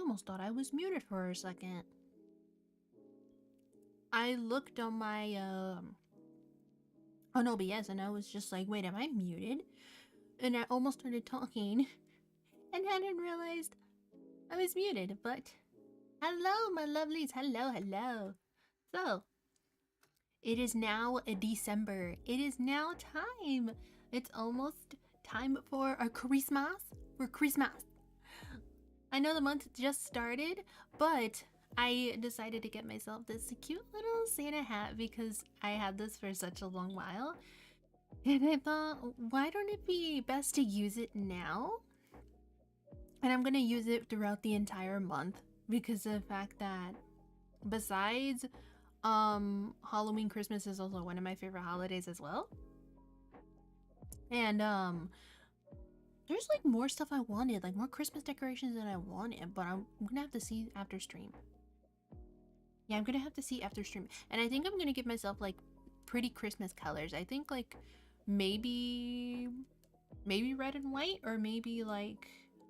almost thought I was muted for a second. I looked on my on OBS and I was just like, wait, am I muted? And I almost started talking and hadn't realized I was muted. But hello, my lovelies. Hello. So, it is now December. It is now time. It's almost time for our Christmas. I know the month just started, but I decided to get myself this cute little Santa hat because I had this for such a long while. And I thought, why don't it be best to use it now? And I'm gonna use it throughout the entire month because of the fact that besides Halloween, Christmas is also one of my favorite holidays as well. And there's like more stuff I wanted, like more Christmas decorations than I wanted, but I'm gonna have to see after stream. Yeah, I'm gonna have to see after stream. And I think I'm gonna give myself like pretty Christmas colors. I think like maybe red and white, or maybe like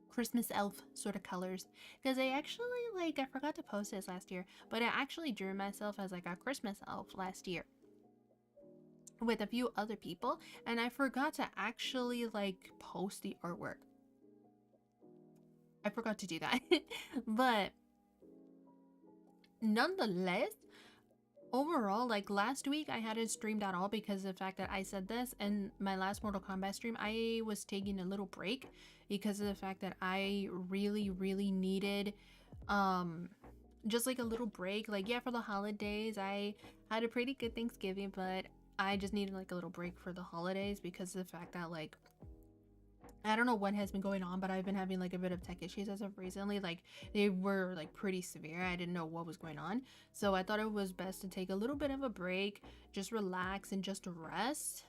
Christmas elf sort of colors, because I actually like, I forgot to post this last year, but I actually drew myself as like a Christmas elf last year with a few other people, and I forgot to actually like post the artwork. I forgot to do that. But nonetheless, overall, like last week I hadn't streamed at all because of the fact that I said this, and my last Mortal Kombat stream I was taking a little break because of the fact that I really needed just like a little break. Like, yeah, for the holidays I had a pretty good Thanksgiving, but I just needed like a little break for the holidays because of the fact that like I don't know what has been going on, but I've been having like a bit of tech issues as of recently. Like, they were like pretty severe. I didn't know what was going on. So I thought it was best to take a little bit of a break, just relax and just rest.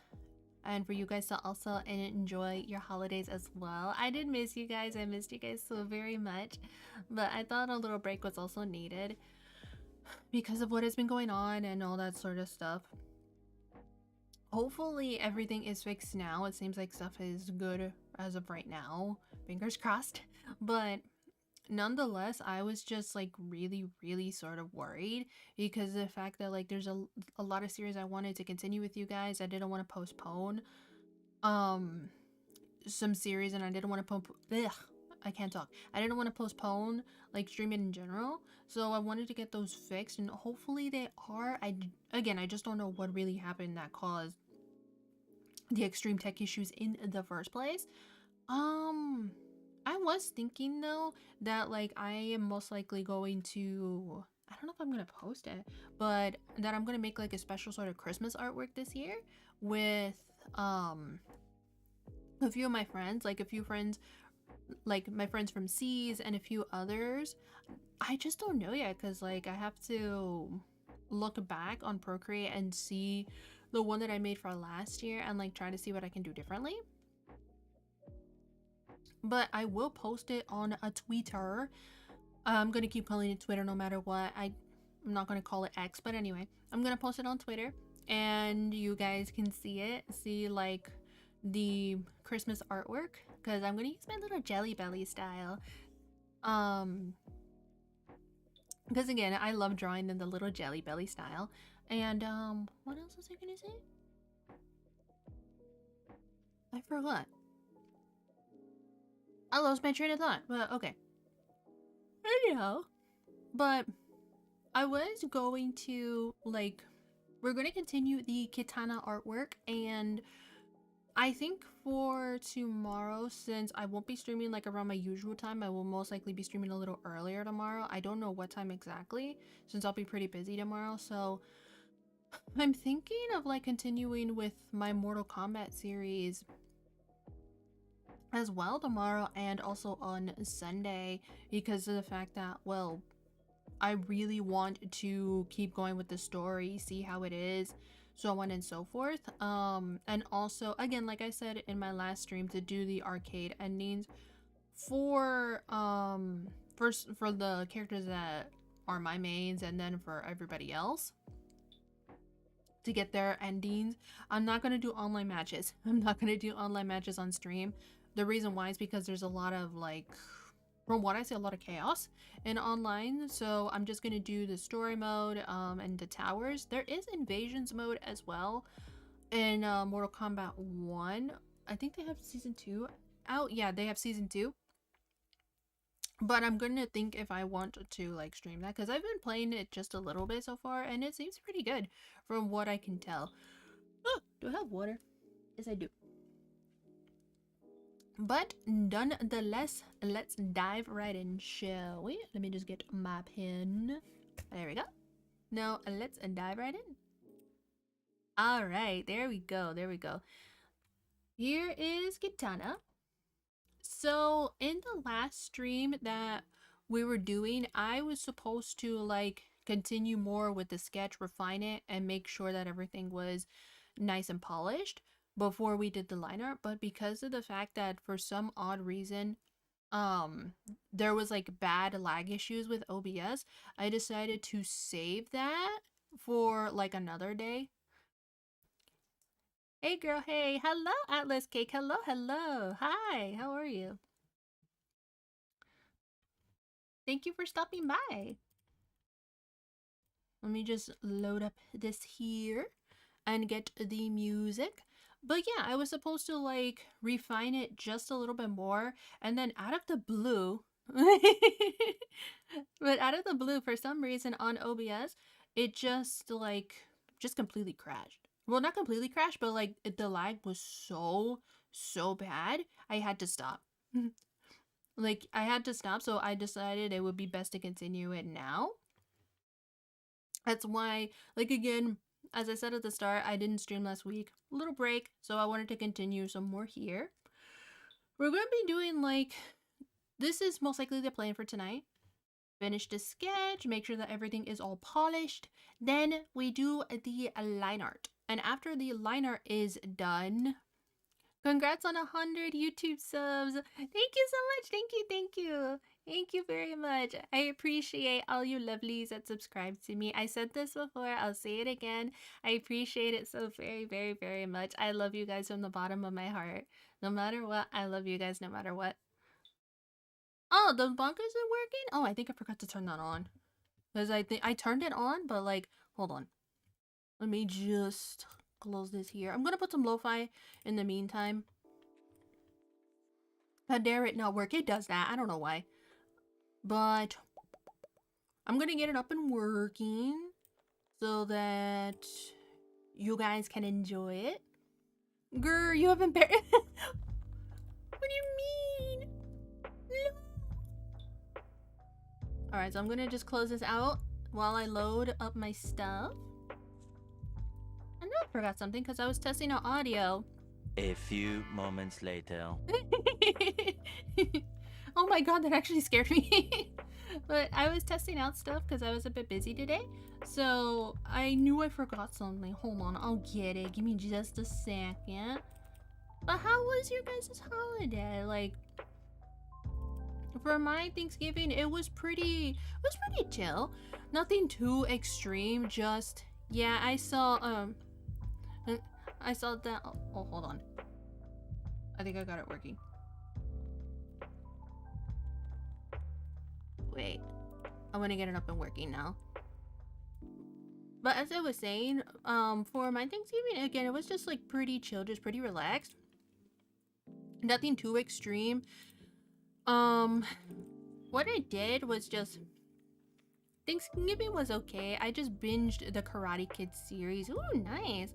And for you guys to also enjoy your holidays as well. I did miss you guys. I missed you guys so very much. But I thought a little break was also needed because of what has been going on and all that sort of stuff. Hopefully everything is fixed now. It seems like stuff is good as of right now. Fingers crossed. But nonetheless, I was just like really sort of worried because of the fact that like there's a lot of series I wanted to continue with you guys. I didn't want to postpone some series, and I didn't want to I can't talk. I didn't want to postpone like streaming in general, so I wanted to get those fixed, and hopefully they are. I just don't know what really happened that caused the extreme tech issues in the first place. I was thinking though that like I am most likely going to, I don't know if I'm gonna post it, but that I'm gonna make like a special sort of Christmas artwork this year with a few of my friends, like a few friends, like my friends from C's and a few others. I just don't know yet because like I have to look back on Procreate and see the one that I made for last year and like try to see what I can do differently. But I will post it on a Twitter. I'm gonna keep calling it Twitter no matter what. I'm not gonna call it X, but anyway, I'm gonna post it on Twitter and you guys can see it, see like the Christmas artwork, because I'm gonna use my little Jelly Belly style. Because again, I love drawing in the little Jelly Belly style. And what else was I gonna say? I forgot. I lost my train of thought, but okay. Anyhow, but I was going to like, we're going to continue the Kitana artwork, and I think for tomorrow, since I won't be streaming like around my usual time, I will most likely be streaming a little earlier tomorrow. I don't know what time exactly, since I'll be pretty busy tomorrow. So I'm thinking of like continuing with my Mortal Kombat series as well tomorrow and also on Sunday, because of the fact that, well, I really want to keep going with the story, see how it is, so on and so forth. And also, again, like I said in my last stream, to do the arcade endings for first for the characters that are my mains, and then for everybody else to get their endings. I'm not gonna do online matches. I'm not gonna do online matches on stream. The reason why is because there's a lot of like from what I see, a lot of chaos in online. So I'm just gonna do the story mode and the towers. There is invasions mode as well in Mortal Kombat 1. I think they have season 2 out. Yeah, they have season 2. But I'm gonna think if I want to like stream that, because I've been playing it just a little bit so far and it seems pretty good from what I can tell. Oh, do I have water? Yes, I do. But nonetheless, let's dive right in, shall we? Let me just get my pen. There we go. Now let's dive right in. All right, there we go. There we go. Here is Kitana. So in the last stream that we were doing, I was supposed to like continue more with the sketch, refine it, and make sure that everything was nice and polished before we did the line art. But because of the fact that for some odd reason there was like bad lag issues with OBS, I decided to save that for like another day. Hey girl, hey, hello Atlas Cake, hello, hello, hi, how are you? Thank you for stopping by. Let me just load up this here and get the music. But yeah, I was supposed to like refine it just a little bit more, and then out of the blue but out of the blue, for some reason on OBS, it just like just completely crashed. Well, not completely crashed, but like the lag was so bad, I had to stop. Like I had to stop, so I decided it would be best to continue it now. That's why, like again, as I said at the start, I didn't stream last week. A little break, so I wanted to continue some more here. We're going to be doing like, this is most likely the plan for tonight. Finish the sketch, make sure that everything is all polished. Then we do the line art. And after the line art is done, congrats on 100 YouTube subs. Thank you so much. Thank you. Thank you. Thank you very much. I appreciate all you lovelies that subscribe to me. I said this before. I'll say it again. I appreciate it so very much. I love you guys from the bottom of my heart. No matter what, I love you guys no matter what. Oh, the bunker isn't working? Oh, I think I forgot to turn that on. Because I think I turned it on, but like, hold on. Let me just close this here. I'm gonna put some lo-fi in the meantime. How dare it not work? It does that. I don't know why. But I'm gonna get it up and working so that you guys can enjoy it. Grr, you haven't What do you mean? No. Alright, so I'm gonna just close this out while I load up my stuff. I know I forgot something because I was testing out audio. A few moments later. Oh my god, that actually scared me. But I was testing out stuff because I was a bit busy today. So I knew I forgot something. Hold on, I'll get it. Give me just a second. But how was your guys' holiday? Like, for my Thanksgiving, it was pretty chill. Nothing too extreme, just, yeah, I saw that, oh, hold on. I think I got it working. Wait, I want to get it up and working now. But as I was saying, for my Thanksgiving, again, it was just like pretty chill, just pretty relaxed. Nothing too extreme. What I did was just, Thanksgiving was okay. I just binged the Karate Kid series. Ooh, nice.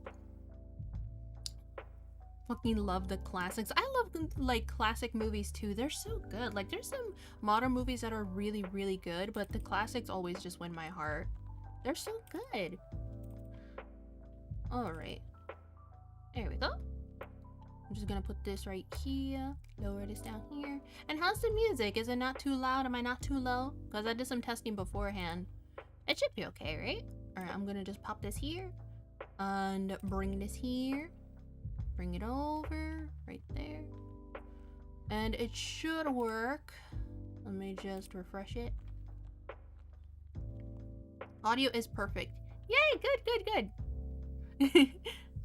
Fucking love the classics. I love like classic movies too. They're so good. Like there's some modern movies that are really good, but the classics always just win my heart. They're so good. All right, there we go. I'm just gonna put this right here, lower this down here. And how's the music? Is it not too loud? Am I not too low? Because I did some testing beforehand. It should be okay, right? All right, I'm gonna just pop this here and bring this here. Bring it over right there. And it should work. Let me just refresh it. Audio is perfect. Yay, good.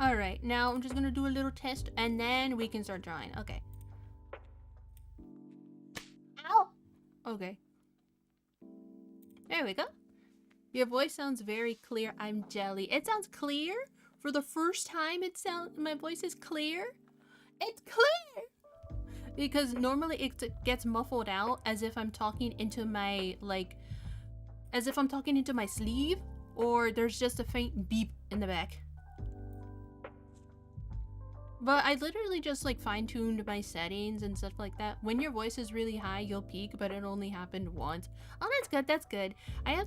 All right, now I'm just gonna do a little test and then we can start drawing. Okay. Ow! Okay. There we go. Your voice sounds very clear. I'm jelly. It sounds clear? For the first time my voice is clear? It's clear! Because normally it gets muffled out as if I'm talking into my, like, as if I'm talking into my sleeve, or there's just a faint beep in the back. But I literally just like fine-tuned my settings and stuff like that. When your voice is really high, you'll peak, but it only happened once. Oh, that's good, that's good. I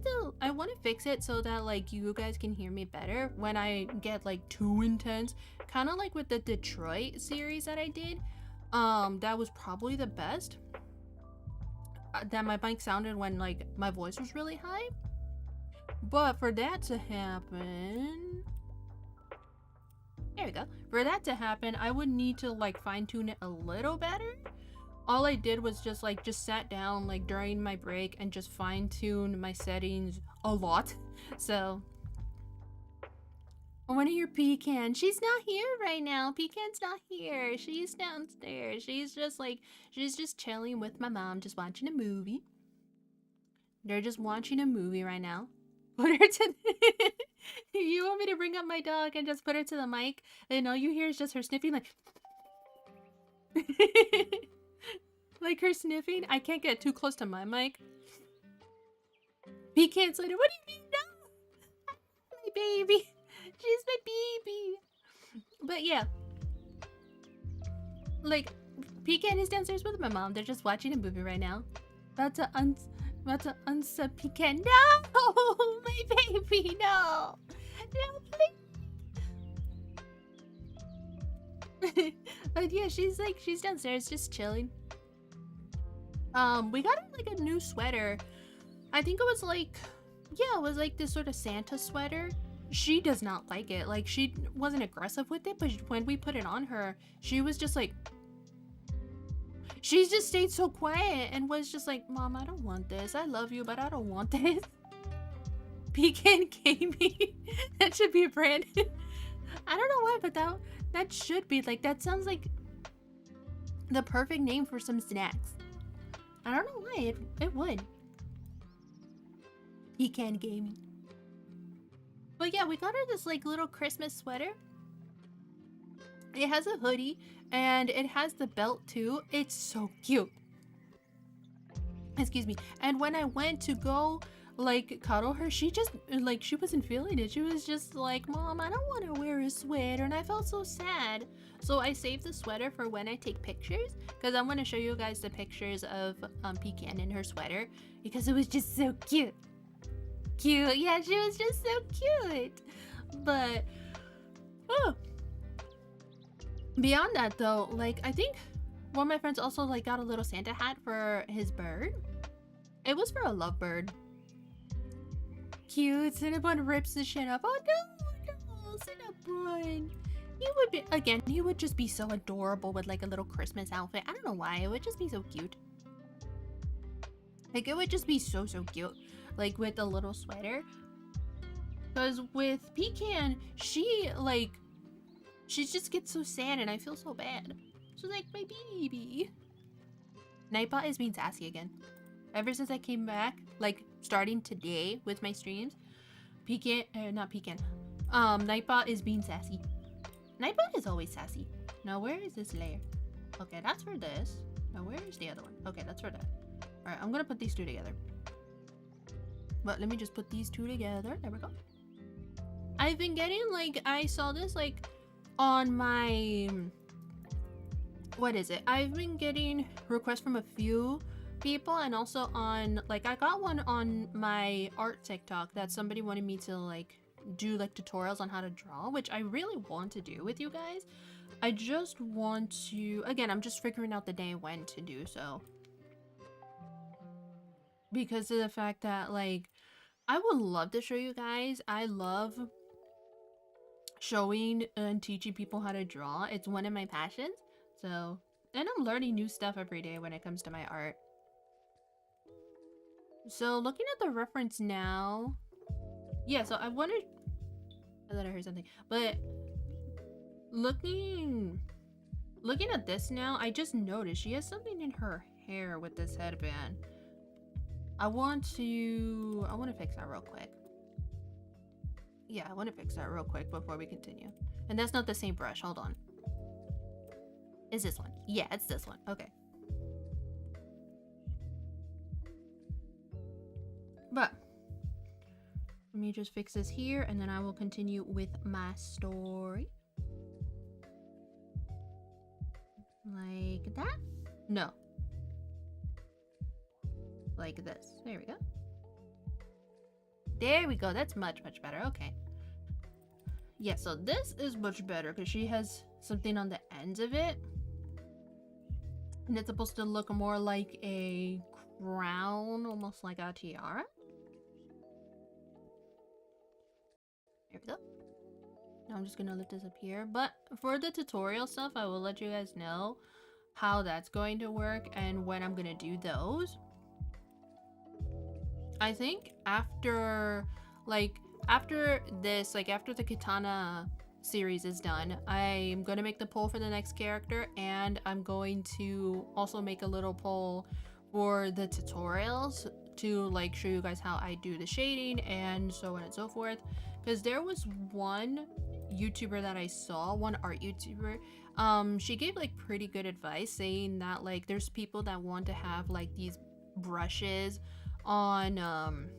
want to fix it so that like you guys can hear me better when I get like too intense. Kind of like with the Detroit series that I did. That was probably the best. That my mic sounded when like my voice was really high. But for that to happen... There we go. For that to happen, I would need to like fine tune it a little better. All I did was just sat down like during my break and just fine tune my settings a lot. So I want to hear Pecan. She's not here right now. Pecan's not here. She's downstairs. She's just chilling with my mom, just watching a movie. They're just watching a movie right now. Put her to... You want me to bring up my dog and just put her to the mic, and all you hear is just her sniffing, like... like her sniffing? I can't get too close to my mic. Pecan said, what do you mean? No! My baby. She's my baby. But yeah. Like, Pecan is downstairs with my mom. They're just watching a movie right now. About to unsub Pecan. No! My baby, no! No, please! But yeah, she's downstairs just chilling. We got her like a new sweater. I think it was like, yeah, it was like this sort of Santa sweater. She does not like it. Like, she wasn't aggressive with it, but when we put it on her, she was just like... She just stayed so quiet and was just like, Mom, I don't want this. I love you, but I don't want this. Pecan Gaming. That should be a brand. I don't know why, but that should be, like, that sounds like the perfect name for some snacks. I don't know why. It would. Pecan Gaming. But yeah, we got her this like little Christmas sweater. It has a hoodie and it has the belt too. It's so cute. Excuse me. And when I went to go like cuddle her, she just like, she wasn't feeling it. She was just like, Mom, I don't want to wear a sweater. And I felt so sad. So I saved the sweater for when I take pictures, because I'm going to show you guys the pictures of Pecan in her sweater, because it was just so cute. Cute. Yeah, she was just so cute. But oh, beyond that though, like, I think one of my friends also like got a little Santa hat for his bird. It was for a lovebird. Cute. Cinnabon rips the shit up. Oh no, Cinnabon. He would be, again, he would just be so adorable with like a little Christmas outfit. I don't know why, it would just be so cute. Like, it would just be so cute, like with a little sweater. Because with Pecan, she just gets so sad and I feel so bad. She's like, my baby. Nightbot is being sassy again. Ever since I came back, like starting today with my streams, Nightbot is being sassy. Nightbot is always sassy. Now where is this layer? Okay, that's for this. Now where is the other one? Okay, that's for that. Alright, I'm gonna put these two together. But let me just put these two together. There we go. I've been getting like, I saw this like on my, what is it? I've been getting requests from a few people, and also on like, I got one on my art TikTok that somebody wanted me to like do like tutorials on how to draw, which I really want to do with you guys. I just want to, again, I'm just figuring out the day when to do so, because of the fact that like, I would love to show you guys. I love showing and teaching people how to draw. It's one of my passions. So, and I'm learning new stuff every day when it comes to my art. So looking at the reference now, yeah, so I thought I heard something, but looking at this now, I just noticed she has something in her hair with this headband. I want to fix that real quick. Yeah, I want to fix that real quick before we continue. And that's not the same brush. Hold on. Is this one? Yeah, it's this one. Okay. But let me just fix this here, and then I will continue with my story. Like that? No. Like this. There we go. There we go. That's much, much better. Okay. Yeah, so this is much better because she has something on the ends of it. And it's supposed to look more like a crown, almost like a tiara. There we go. Now I'm just gonna lift this up here. But for the tutorial stuff, I will let you guys know how that's going to work and when I'm gonna do those. I think after this, like after the Kitana series is done, I'm gonna make the poll for the next character, and I'm going to also make a little poll for the tutorials to like show you guys how I do the shading and so on and so forth. Because there was one YouTuber that I saw, one art YouTuber, she gave like pretty good advice, saying that like there's people that want to have like these brushes on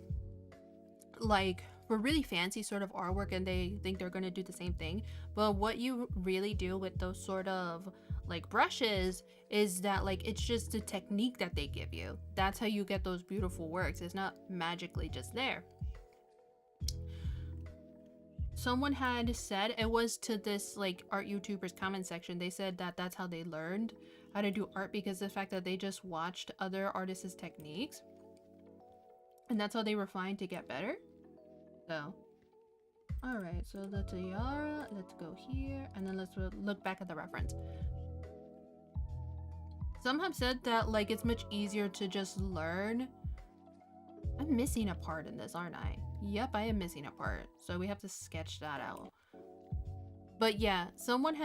like for really fancy sort of artwork, and they think they're gonna do the same thing. But what you really do with those sort of like brushes is that like it's just a technique that they give you. That's how you get those beautiful works. It's not magically just there. Someone had said, it was to this like art YouTuber's comment section, they said that that's how they learned how to do art, because the fact that they just watched other artists' techniques, and that's how they refined to get better. So, alright, so the tiara, let's go here, and then let's look back at the reference. Some have said that like it's much easier to just learn. I'm missing a part in this, aren't I? Yep, I am missing a part, so we have to sketch that out. But yeah, someone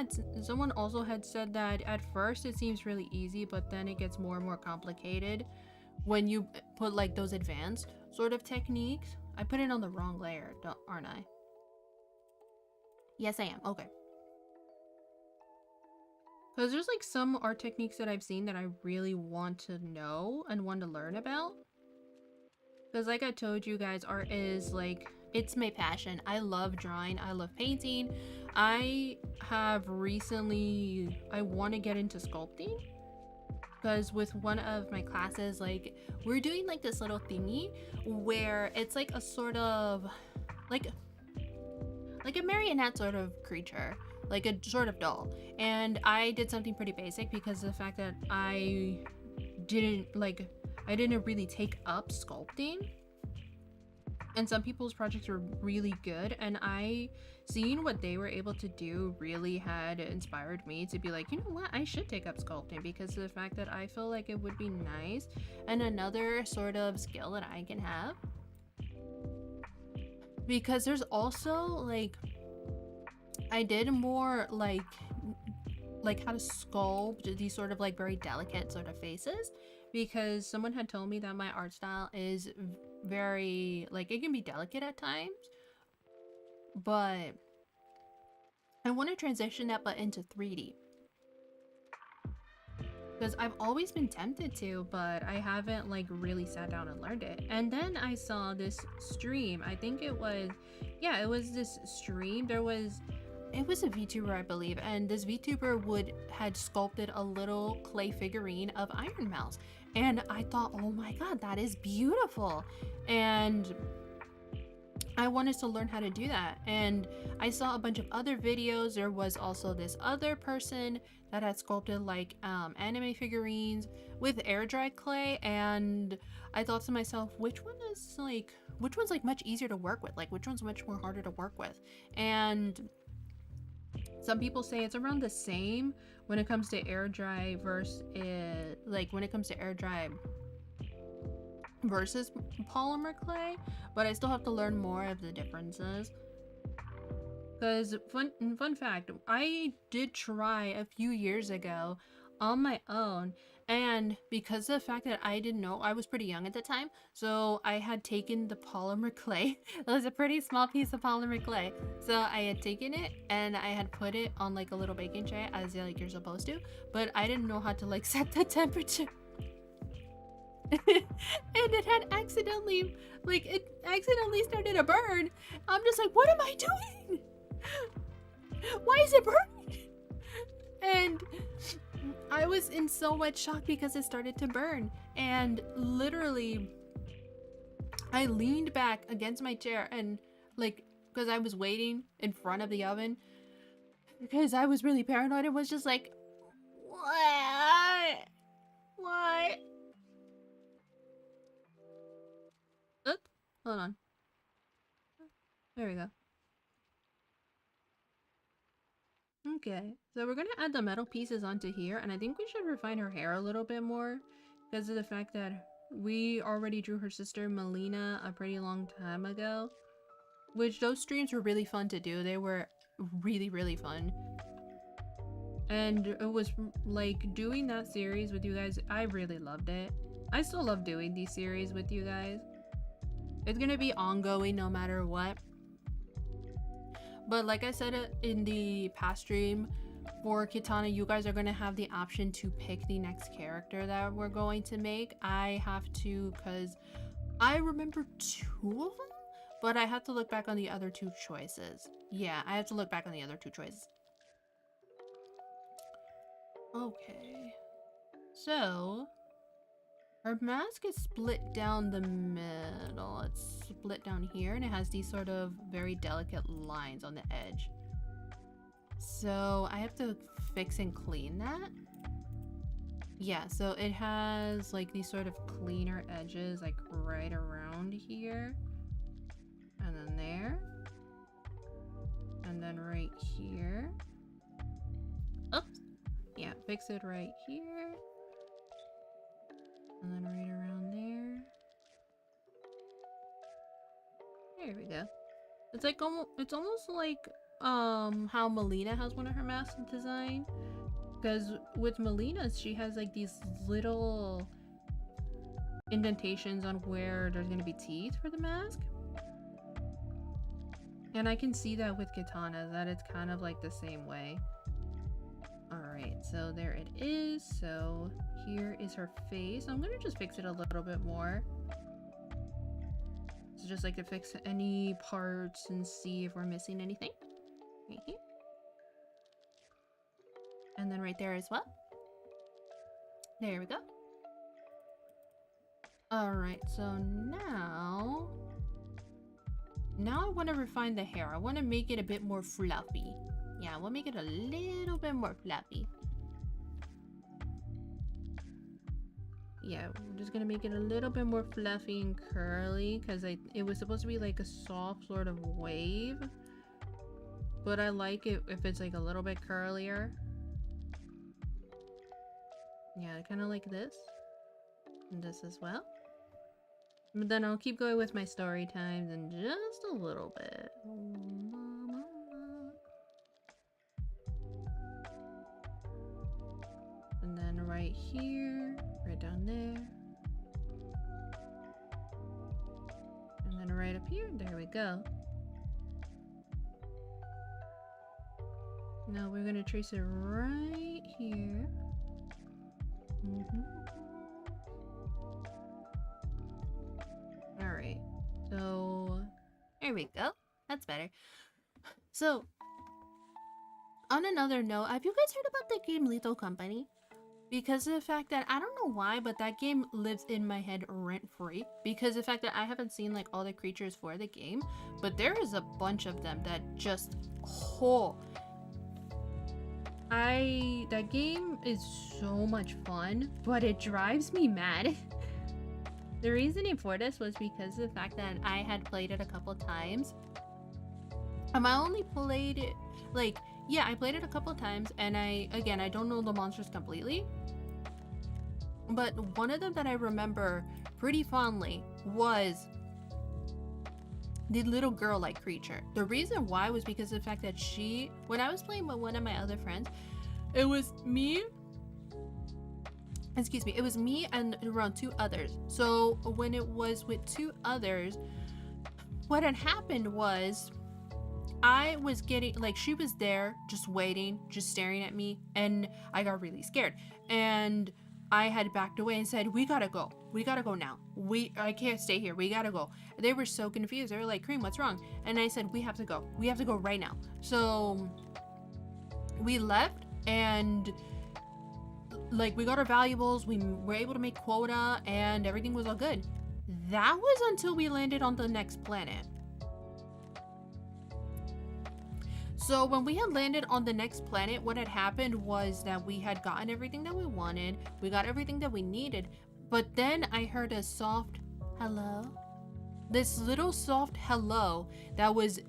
also had said that at first it seems really easy, but then it gets more and more complicated when you put like those advanced sort of techniques. I put it on the wrong layer, aren't I? Yes, I am. Okay. Because there's like some art techniques that I've seen that I really want to know and want to learn about. Because like I told you guys, art is like, it's my passion. I love drawing. I love painting. I have recently, I want to get into sculpting. Because with one of my classes, like we're doing like this little thingy where it's like a sort of like a marionette sort of creature, like a sort of doll. And I did something pretty basic because of the fact that I didn't really take up sculpting. And some people's projects were really good, and seeing what they were able to do really had inspired me to be like, you know what, I should take up sculpting, because of the fact that I feel like it would be nice and another sort of skill that I can have. Because there's also like, I did more like how to sculpt these sort of like very delicate sort of faces, because someone had told me that my art style is very like, it can be delicate at times, but I want to transition that but into 3D, because I've always been tempted to, but I haven't like really sat down and learned it. And then I saw this stream, I think it was this stream, it was a VTuber, I believe, and this VTuber had sculpted a little clay figurine of Iron Mouse, and I thought, oh my god, that is beautiful, and I wanted to learn how to do that. And I saw a bunch of other videos. There was also this other person that had sculpted like anime figurines with air dried clay, and I thought to myself, which one's like much easier to work with, like which one's much more harder to work with? And some people say it's around the same when it comes to air dry versus polymer clay, but I still have to learn more of the differences. Because fun fact, I did try a few years ago on my own, And because of the fact that I didn't know, I was pretty young at the time, so I had taken the polymer clay. It was a pretty small piece of polymer clay. So I had taken it and I had put it on like a little baking tray, as like you're supposed to, but I didn't know how to like set the temperature. And it had accidentally, like, it accidentally started to burn. I'm just like, what am I doing? Why is it burning? And I was in so much shock because it started to burn. And literally, I leaned back against my chair and, like, because I was waiting in front of the oven, because I was really paranoid, and was just like, what? Why? Oop, hold on. There we go. Okay, so we're gonna add the metal pieces onto here, and I think we should refine her hair a little bit more because of the fact that we already drew her sister Melina a pretty long time ago, which those streams were really fun to do. They were really, really fun. And it was like doing that series with you guys, I really loved it. I still love doing these series with you guys. It's gonna be ongoing no matter what. But like I said in the past stream, for Kitana, you guys are going to have the option to pick the next character that we're going to make. I have to, because I remember 2 of them, but I have to look back on the other 2 choices. Yeah, I have to look back on the other 2 choices. Okay. So, her mask is split down the middle. It's split down here, and it has these sort of very delicate lines on the edge. So I have to fix and clean that. Yeah, so it has like these sort of cleaner edges, like right around here. And then there. And then right here. Oops. Yeah, fix it right here. And then right around there. There we go. It's like it's almost like how Melina has one of her masks designed. Because with Melina's, she has like these little indentations on where there's gonna be teeth for the mask. And I can see that with Kitana's, that it's kind of like the same way. Alright, so there it is. So here is her face. I'm gonna just fix it a little bit more. So just like to fix any parts and see if we're missing anything. Right here. And then right there as well. There we go. Alright, so now I want to refine the hair. I want to make it a bit more fluffy. Yeah, we'll make it a little bit more fluffy. Yeah, we're just gonna make it a little bit more fluffy and curly because it was supposed to be like a soft sort of wave. But I like it if it's like a little bit curlier. Yeah, kind of like this. And this as well. But then I'll keep going with my story times in just a little bit. And then right here, right down there. And then right up here, there we go. Now we're gonna trace it right here. Alright, so there we go. That's better. So, on another note, have you guys heard about the game Lethal Company? Because of the fact that, I don't know why, but that game lives in my head rent-free. Because of the fact that I haven't seen like all the creatures for the game, but there is a bunch of them that just, that game is so much fun, but it drives me mad. The reasoning for this was because of the fact that I had played it a couple times. I only played it, like, yeah, I played it a couple times, and I don't know the monsters completely. But one of them that I remember pretty fondly was the little girl-like creature. The reason why was because of the fact that when I was playing with one of my other friends, it was me, excuse me, it was me and around 2 others. So when it was with 2 others, what had happened was I was getting, like, she was there just waiting, just staring at me, and I got really scared. And I had backed away and said, we gotta go. We gotta go now. I can't stay here. We gotta go. They were so confused. They were like, Cream, what's wrong? And I said, we have to go. We have to go right now. So we left, and like, we got our valuables. We were able to make quota, and everything was all good. That was until we landed on the next planet. So when we had landed on the next planet, what had happened was that we had gotten everything that we wanted. We got everything that we needed. But then I heard a soft hello. This little soft hello that was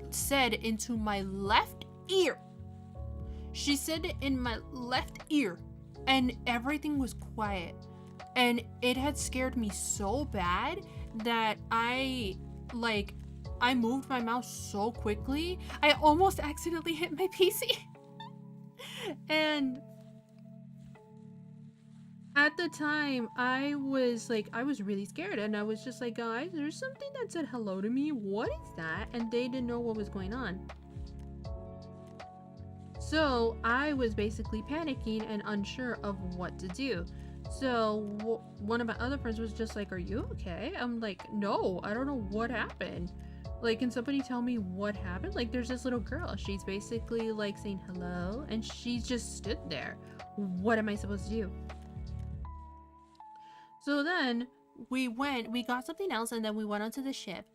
said into my left ear. She said it in my left ear, and everything was quiet. And it had scared me so bad that I moved my mouse so quickly, I almost accidentally hit my PC. And at the time, I was really scared, and I was just like, guys, there's something that said hello to me. What is that? And they didn't know what was going on. So I was basically panicking and unsure of what to do. So one of my other friends was just like, are you okay? I'm like, no, I don't know what happened. Like, can somebody tell me what happened? Like, there's this little girl. She's basically like saying hello, and she just stood there. What am I supposed to do? So then we got something else, and then we went onto the ship.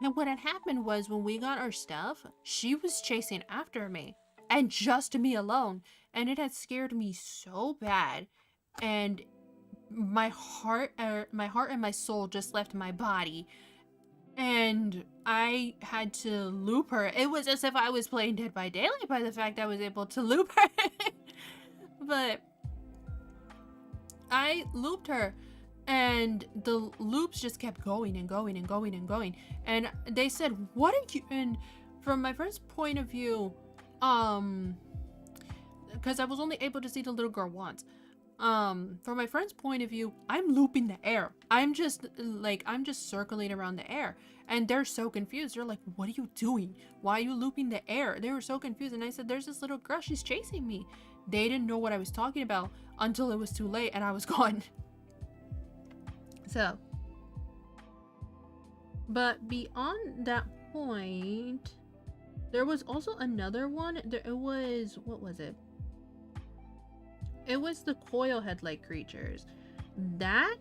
And what had happened was, when we got our stuff, she was chasing after me, and just me alone. And it had scared me so bad. And my heart and my soul just left my body. And I had to loop her. It was as if I was playing Dead by Daylight by the fact I was able to loop her. But I looped her, and the loops just kept going and going and going and going. And they said, what are you... And from my friend's point of view, because I was only able to see the little girl once. From my friend's point of view, I'm looping the air. I'm just circling around the air. And they're so confused. They're like, what are you doing? Why are you looping the air? They were so confused. And I said, there's this little girl. She's chasing me. They didn't know what I was talking about until it was too late and I was gone. So. But beyond that point, there was also another one. It was, what was it? It was the coil head-like creatures. That,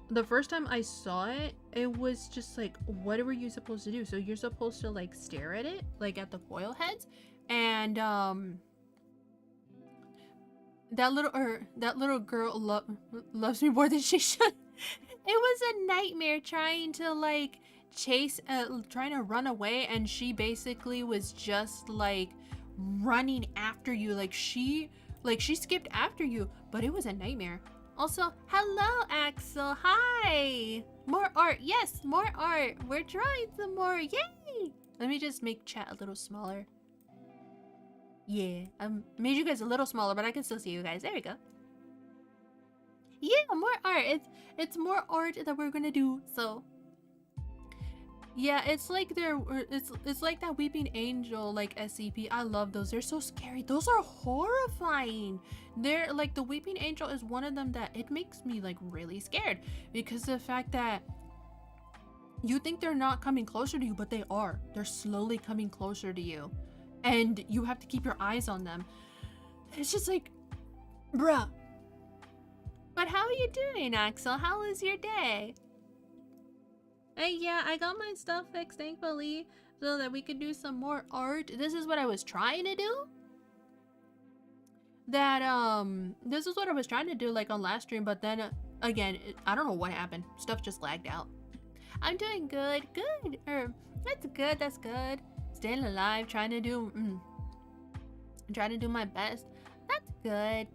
the first time I saw it, it was just like, what were you supposed to do? So you're supposed to like stare at it, like at the coil heads, and that little girl loves me more than she should. It was a nightmare trying to like trying to run away, and she basically was just like running after you, like she skipped after you, but it was a nightmare. Also, hello, Axel. Hi. More art. Yes, more art. We're drawing some more. Yay. Let me just make chat a little smaller. Yeah, I made you guys a little smaller, but I can still see you guys. There we go. Yeah, more art. It's more art that we're gonna do. So yeah, it's like it's like that Weeping Angel, like SCP. I love those. They're so scary. Those are horrifying. They're like, the Weeping Angel is one of them that it makes me like really scared, because the fact that you think they're not coming closer to you, but they are. They're slowly coming closer to you, and you have to keep your eyes on them. It's just like, bruh. But how are you doing, Axel? How was your day? Yeah, I got my stuff fixed, thankfully, so that we could do some more art. This is what I was trying to do. This is what I was trying to do, like, on last stream, but then, again, I don't know what happened. Stuff just lagged out. I'm doing good. Good. That's good. That's good. Staying alive, trying to do my best. That's good.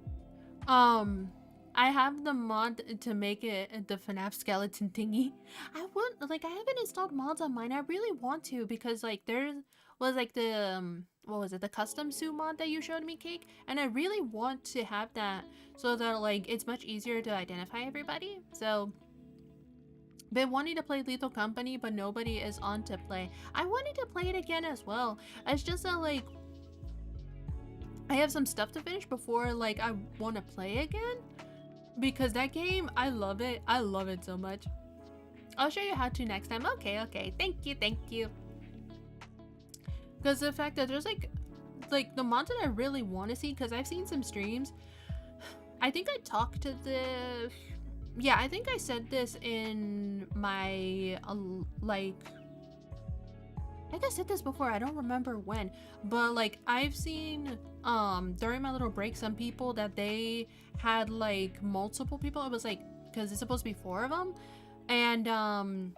I have the mod to make it the FNAF skeleton thingy. I haven't installed mods on mine. I really want to, because like there's was like the what was it, the custom suit mod that you showed me, Cake, and I really want to have that so that like it's much easier to identify everybody. So been wanting to play Lethal Company, but nobody is on to play. I wanted to play it again as well. It's just that like I have some stuff to finish before like I want to play again, because that game, I love it. I love it so much. I'll show you how to next time. Okay, okay. Thank you, thank you. Because the fact that there's like the mods that I really want to see, because I've seen some streams. I think I talked to the... Yeah, I think I said this in my, like... I think I said this before, I don't remember when. But, like, I've seen, during my little break, some people that they had, like, multiple people. It was, like, because it's supposed to be 4 of them. And,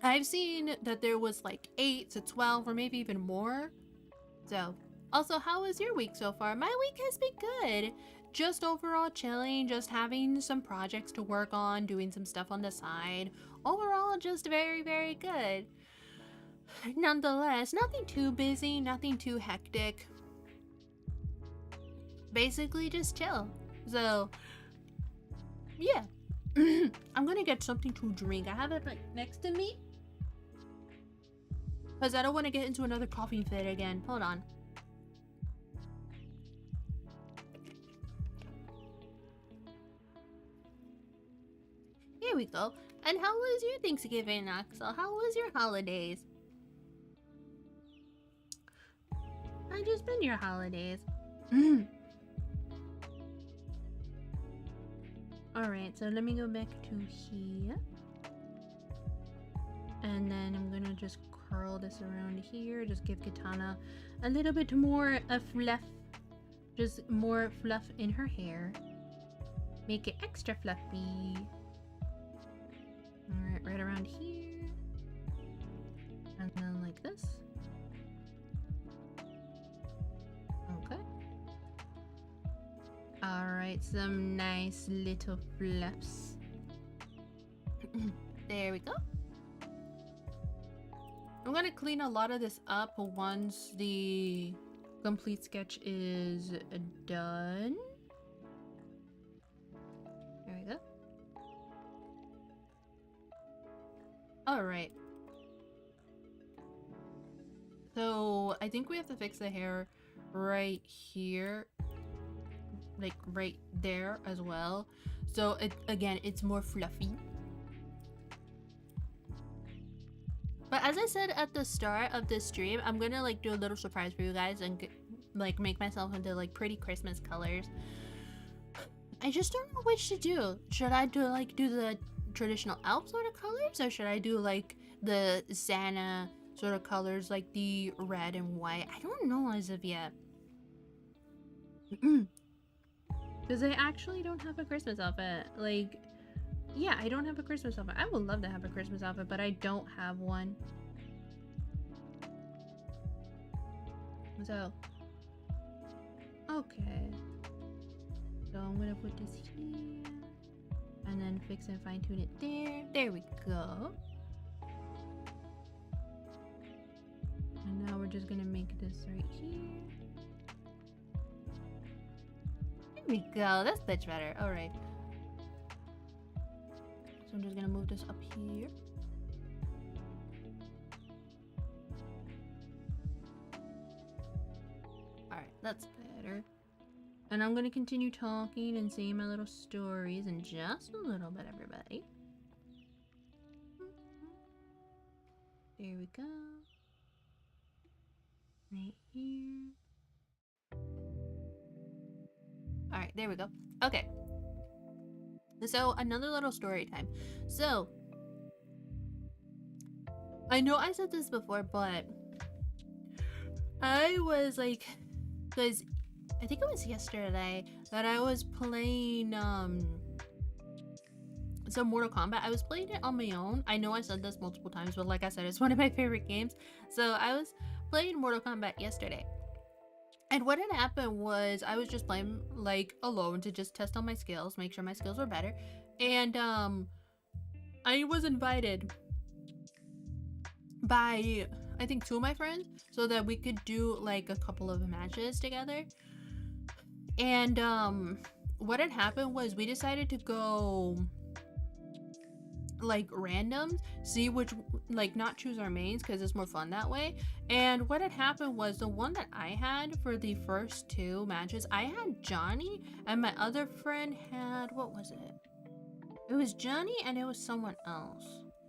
I've seen that there was, like, 8 to 12 or maybe even more. So, also, how was your week so far? My week has been good. Just overall chilling, just having some projects to work on, doing some stuff on the side. Overall, just very, very good. Nonetheless, nothing too busy, nothing too hectic. Basically, just chill. So, yeah. I'm gonna get something to drink. I have it like next to me. Because I don't want to get into another coughing fit again. Hold on. Here we go. And how was your Thanksgiving, Axel? How was your holidays? How just been your holidays? Alright, so let me go back to here. And then I'm gonna just curl this around here. Just give Kitana a little bit more fluff. Just more fluff in her hair. Make it extra fluffy. Alright, right around here. And then like this. Okay. Alright, some nice little fluffs. There we go. I'm gonna clean a lot of this up once the complete sketch is done. There we go. Alright. So, I think we have to fix the hair right here. Like, right there as well. So, again, it's more fluffy. But as I said at the start of this stream, I'm gonna, like, do a little surprise for you guys and, like, make myself into, like, pretty Christmas colors. I just don't know which to do. Should I do, like, do the traditional elf sort of colors, or should I do like the Santa sort of colors, like the red and white? I don't know as of yet. Because I actually don't have a Christmas outfit. Like, yeah, I don't have a Christmas outfit. I would love to have a Christmas outfit, but I don't have one. So, okay. So I'm gonna put this here. And then fix and fine tune it there. There we go. And now we're just gonna make this right here. There we go. That's much better. Alright. So I'm just gonna move this up here. Alright, that's better. And I'm going to continue talking and saying my little stories in just a little bit, everybody. There we go. Right here. Alright, there we go. Okay. So, another little story time. So, I know I said this before, but I was like, because I think it was yesterday that I was playing some Mortal Kombat. I was playing it on my own. I know I said this multiple times, but like I said, it's one of my favorite games. So I was playing Mortal Kombat yesterday. And what had happened was I was just playing like alone to just test on my skills, make sure my skills were better. And I was invited by, I think 2 of my friends, so that we could do like a couple of matches together. And what had happened was we decided to go like randoms, see which, like, not choose our mains because it's more fun that way. And what had happened was the one that I had for the first 2 matches, I had Johnny, and my other friend had, what was it? It was Johnny and it was someone else.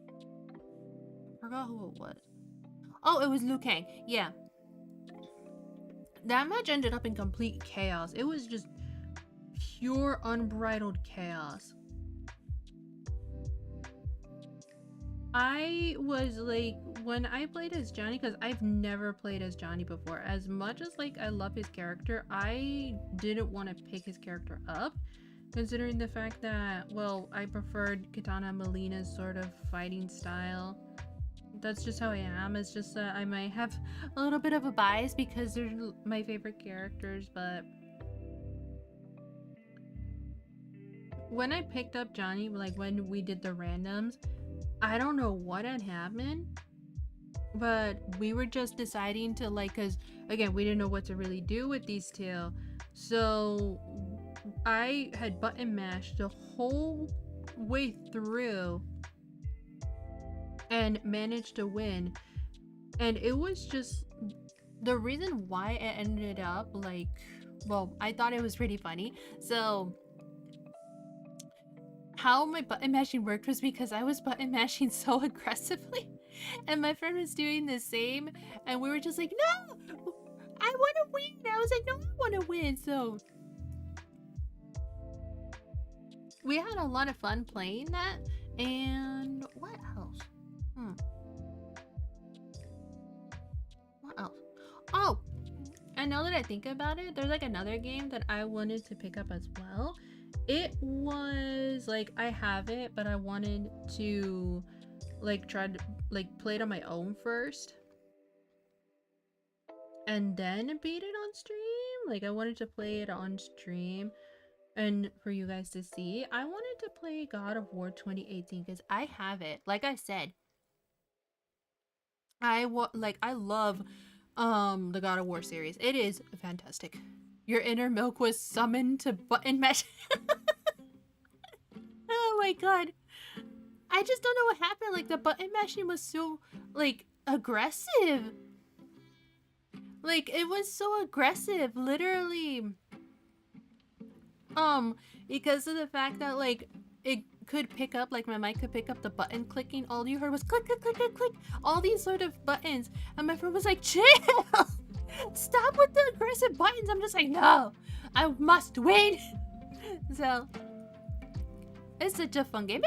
I forgot who it was. Oh, it was Liu Kang. Yeah. That match ended up in complete chaos. It was just pure unbridled chaos. I was like, when I played as Johnny, because I've never played as Johnny before, as much as like I love his character, I didn't want to pick his character up, considering the fact that, well, I preferred Kitana Melina's sort of fighting style. That's just how I am. It's just that I might have a little bit of a bias because they're my favorite characters, but when I picked up Johnny, like when we did the randoms, I don't know what had happened, but we were just deciding to, like, because again, we didn't know what to really do with these 2. So I had button mashed the whole way through and managed to win. And it was just the reason why it ended up like, well, I thought it was pretty funny. So how my button mashing worked was because I was button mashing so aggressively and my friend was doing the same, and we were just like, no, I want to win. I was like, no, I want to win. So we had a lot of fun playing that. And what else? What else? Oh, and now that I think about it, there's like another game that I wanted to pick up as well. It was like, I have it, but I wanted to like try to like play it on my own first and then beat it on stream. Like I wanted to play it on stream and for you guys to see. I wanted to play God of War 2018 because I have it. Like I said, I love the God of War series. It is fantastic. Your inner milk was summoned to button mash. Oh my god. I just don't know what happened. Like the button mashing was so like aggressive. Like it was so aggressive, literally. Because of the fact that like it could pick up, like my mic could pick up the button clicking. All you heard was click, click, click, click, click. All these sort of buttons. And my friend was like, chill! Stop with the aggressive buttons. I'm just like, no, I must win. So it's such a fun game.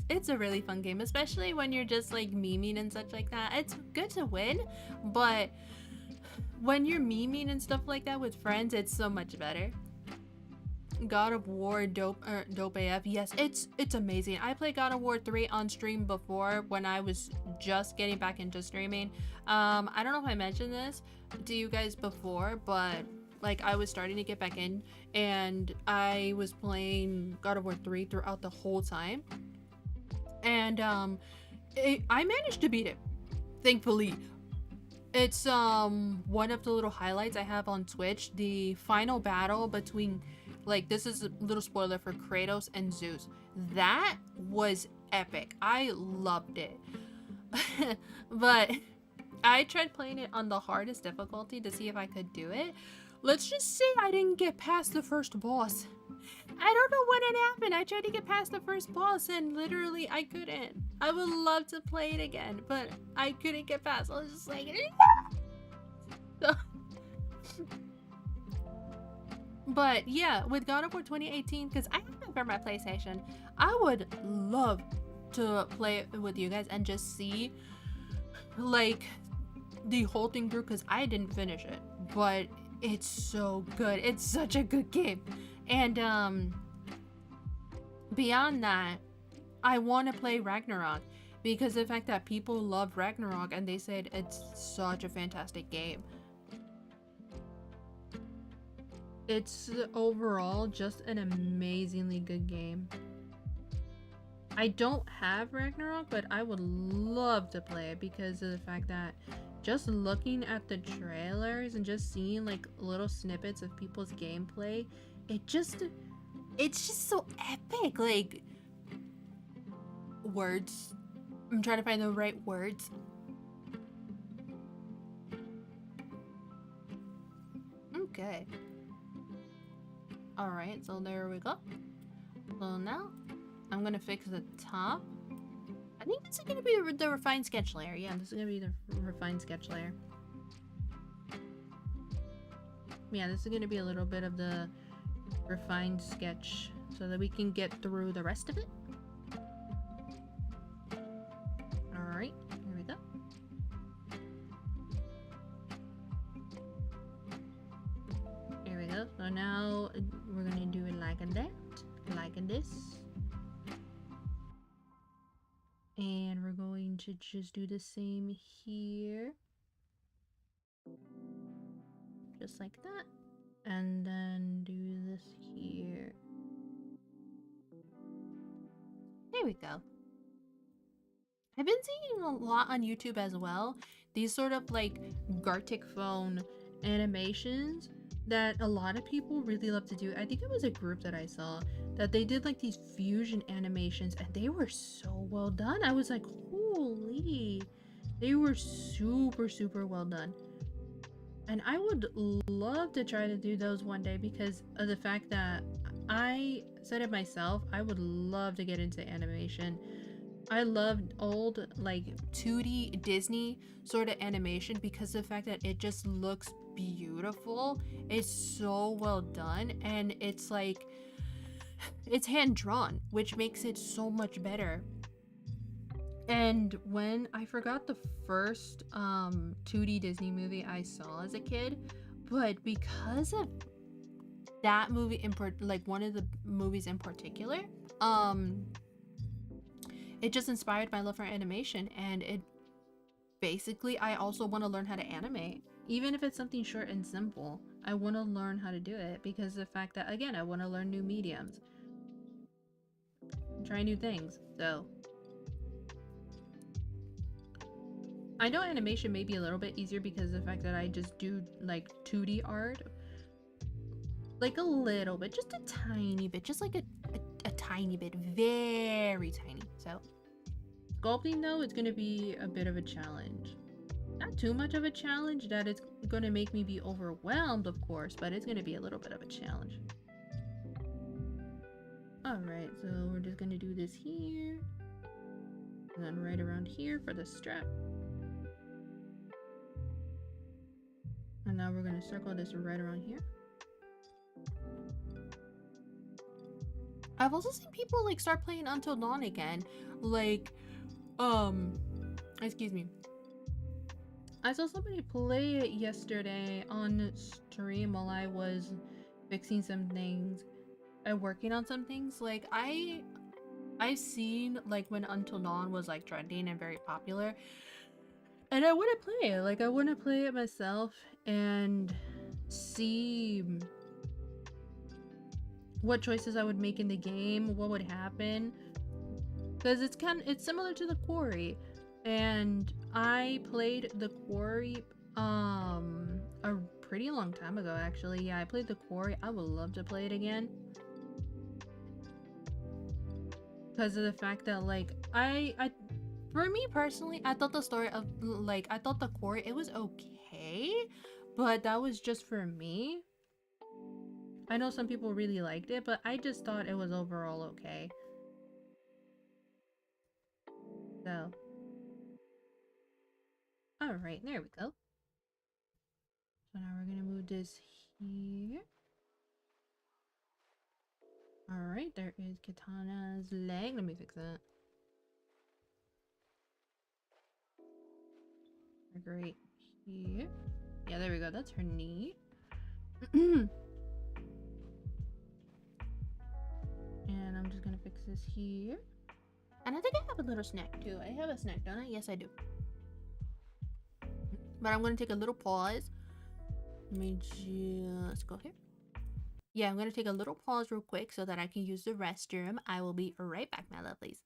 It's a really fun game, especially when you're just like memeing and such like that. It's good to win, but when you're memeing and stuff like that with friends, it's so much better. God of War dope AF. Yes, it's amazing. I played God of War 3 on stream before when I was just getting back into streaming. I don't know if I mentioned this to you guys before, but like I was starting to get back in and I was playing God of War 3 throughout the whole time. And I managed to beat it, thankfully. It's one of the little highlights I have on Twitch, the final battle between, like, this is a little spoiler for Kratos and Zeus. That was epic. I loved it. But I tried playing it on the hardest difficulty to see if I could do it. Let's just say I didn't get past the first boss. I don't know what had happened. I tried to get past the first boss and literally I couldn't. I would love to play it again, but I couldn't get past. I was just like, no! But yeah, with God of War 2018, because I have it for my PlayStation, I would love to play it with you guys and just see like the whole thing through, because I didn't finish it, but it's so good. It's such a good game. And beyond that, I want to play Ragnarok because the fact that people love Ragnarok and they said it's such a fantastic game. It's overall just an amazingly good game. I don't have Ragnarok, but I would love to play it because of the fact that just looking at the trailers and just seeing like little snippets of people's gameplay, it's just so epic. Like, words. I'm trying to find the right words. Okay. Alright, so there we go. So now, I'm gonna fix the top. I think this is gonna be the refined sketch layer. Yeah, this is gonna be the refined sketch layer. Yeah, this is gonna be a little bit of the refined sketch so that we can get through the rest of it. Alright, here we go. There we go. So now we're gonna do it like that, like this. And we're going to just do the same here. Just like that. And then do this here. There we go. I've been seeing a lot on YouTube as well. These sort of like Gartic phone animations that a lot of people really love to do. I think it was a group that I saw that they did like these fusion animations and they were so well done. I was like, holy, they were super well done. And I would love to try to do those one day because of the fact that I said it myself, I would love to get into animation. I loved old like 2D Disney sort of animation because of the fact that it just looks beautiful. It's so well done and it's like it's hand drawn, which makes it so much better. And when I forgot the first 2D Disney movie I saw as a kid, but because of that movie like one of the movies in particular, it just inspired my love for animation, and it basically, I also want to learn how to animate. Even if it's something short and simple, I want to learn how to do it because of the fact that, again, I want to learn new mediums. Try new things, so. I know animation may be a little bit easier because of the fact that I just do like 2D art. Like a little bit, just a tiny bit, just like a tiny bit, very tiny, so. Sculpting though, it's gonna be a bit of a challenge. Not too much of a challenge that it's gonna make me be overwhelmed, of course, but it's gonna be a little bit of a challenge. Alright, so we're just gonna do this here. And then right around here for the strap. And now we're gonna circle this right around here. I've also seen people like start playing Until Dawn again. Like, excuse me. I saw somebody play it yesterday on stream while I was fixing some things and working on some things. Like, I've seen like when Until Dawn was like trending and very popular, and I want to play it. Like, I want to play it myself and see what choices I would make in the game, what would happen, because it's similar to the Quarry, and I played the Quarry a pretty long time ago actually. Yeah, I played the Quarry. I would love to play it again because of the fact that like I for me personally, I thought the story of like I thought the Quarry, it was okay, but that was just for me. I know some people really liked it, but I just thought it was overall okay. So, alright, there we go. So now we're gonna move this here. Alright, there is Kitana's leg. Let me fix that. Great here. Yeah, there we go. That's her knee. And I'm just gonna fix this here. And I think I have a little snack too. I have a snack, don't I? Yes, I do. But I'm gonna take a little pause. Let me just go here. Yeah, I'm gonna take a little pause real quick so that I can use the restroom. I will be right back, my lovelies.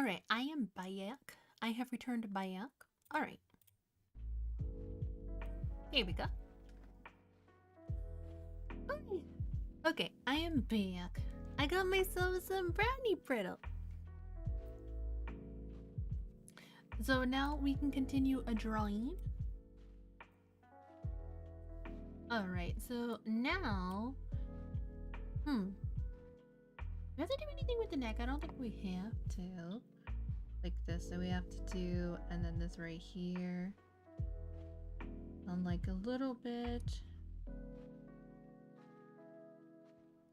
Alright, I am back. I have returned back. Alright. Here we go. Okay, I am back. I got myself some brownie brittle. So now we can continue a drawing. Alright, so now... We have to do anything with the neck? I don't think we have to. Like this, so we have to do, and then this right here. And like a little bit.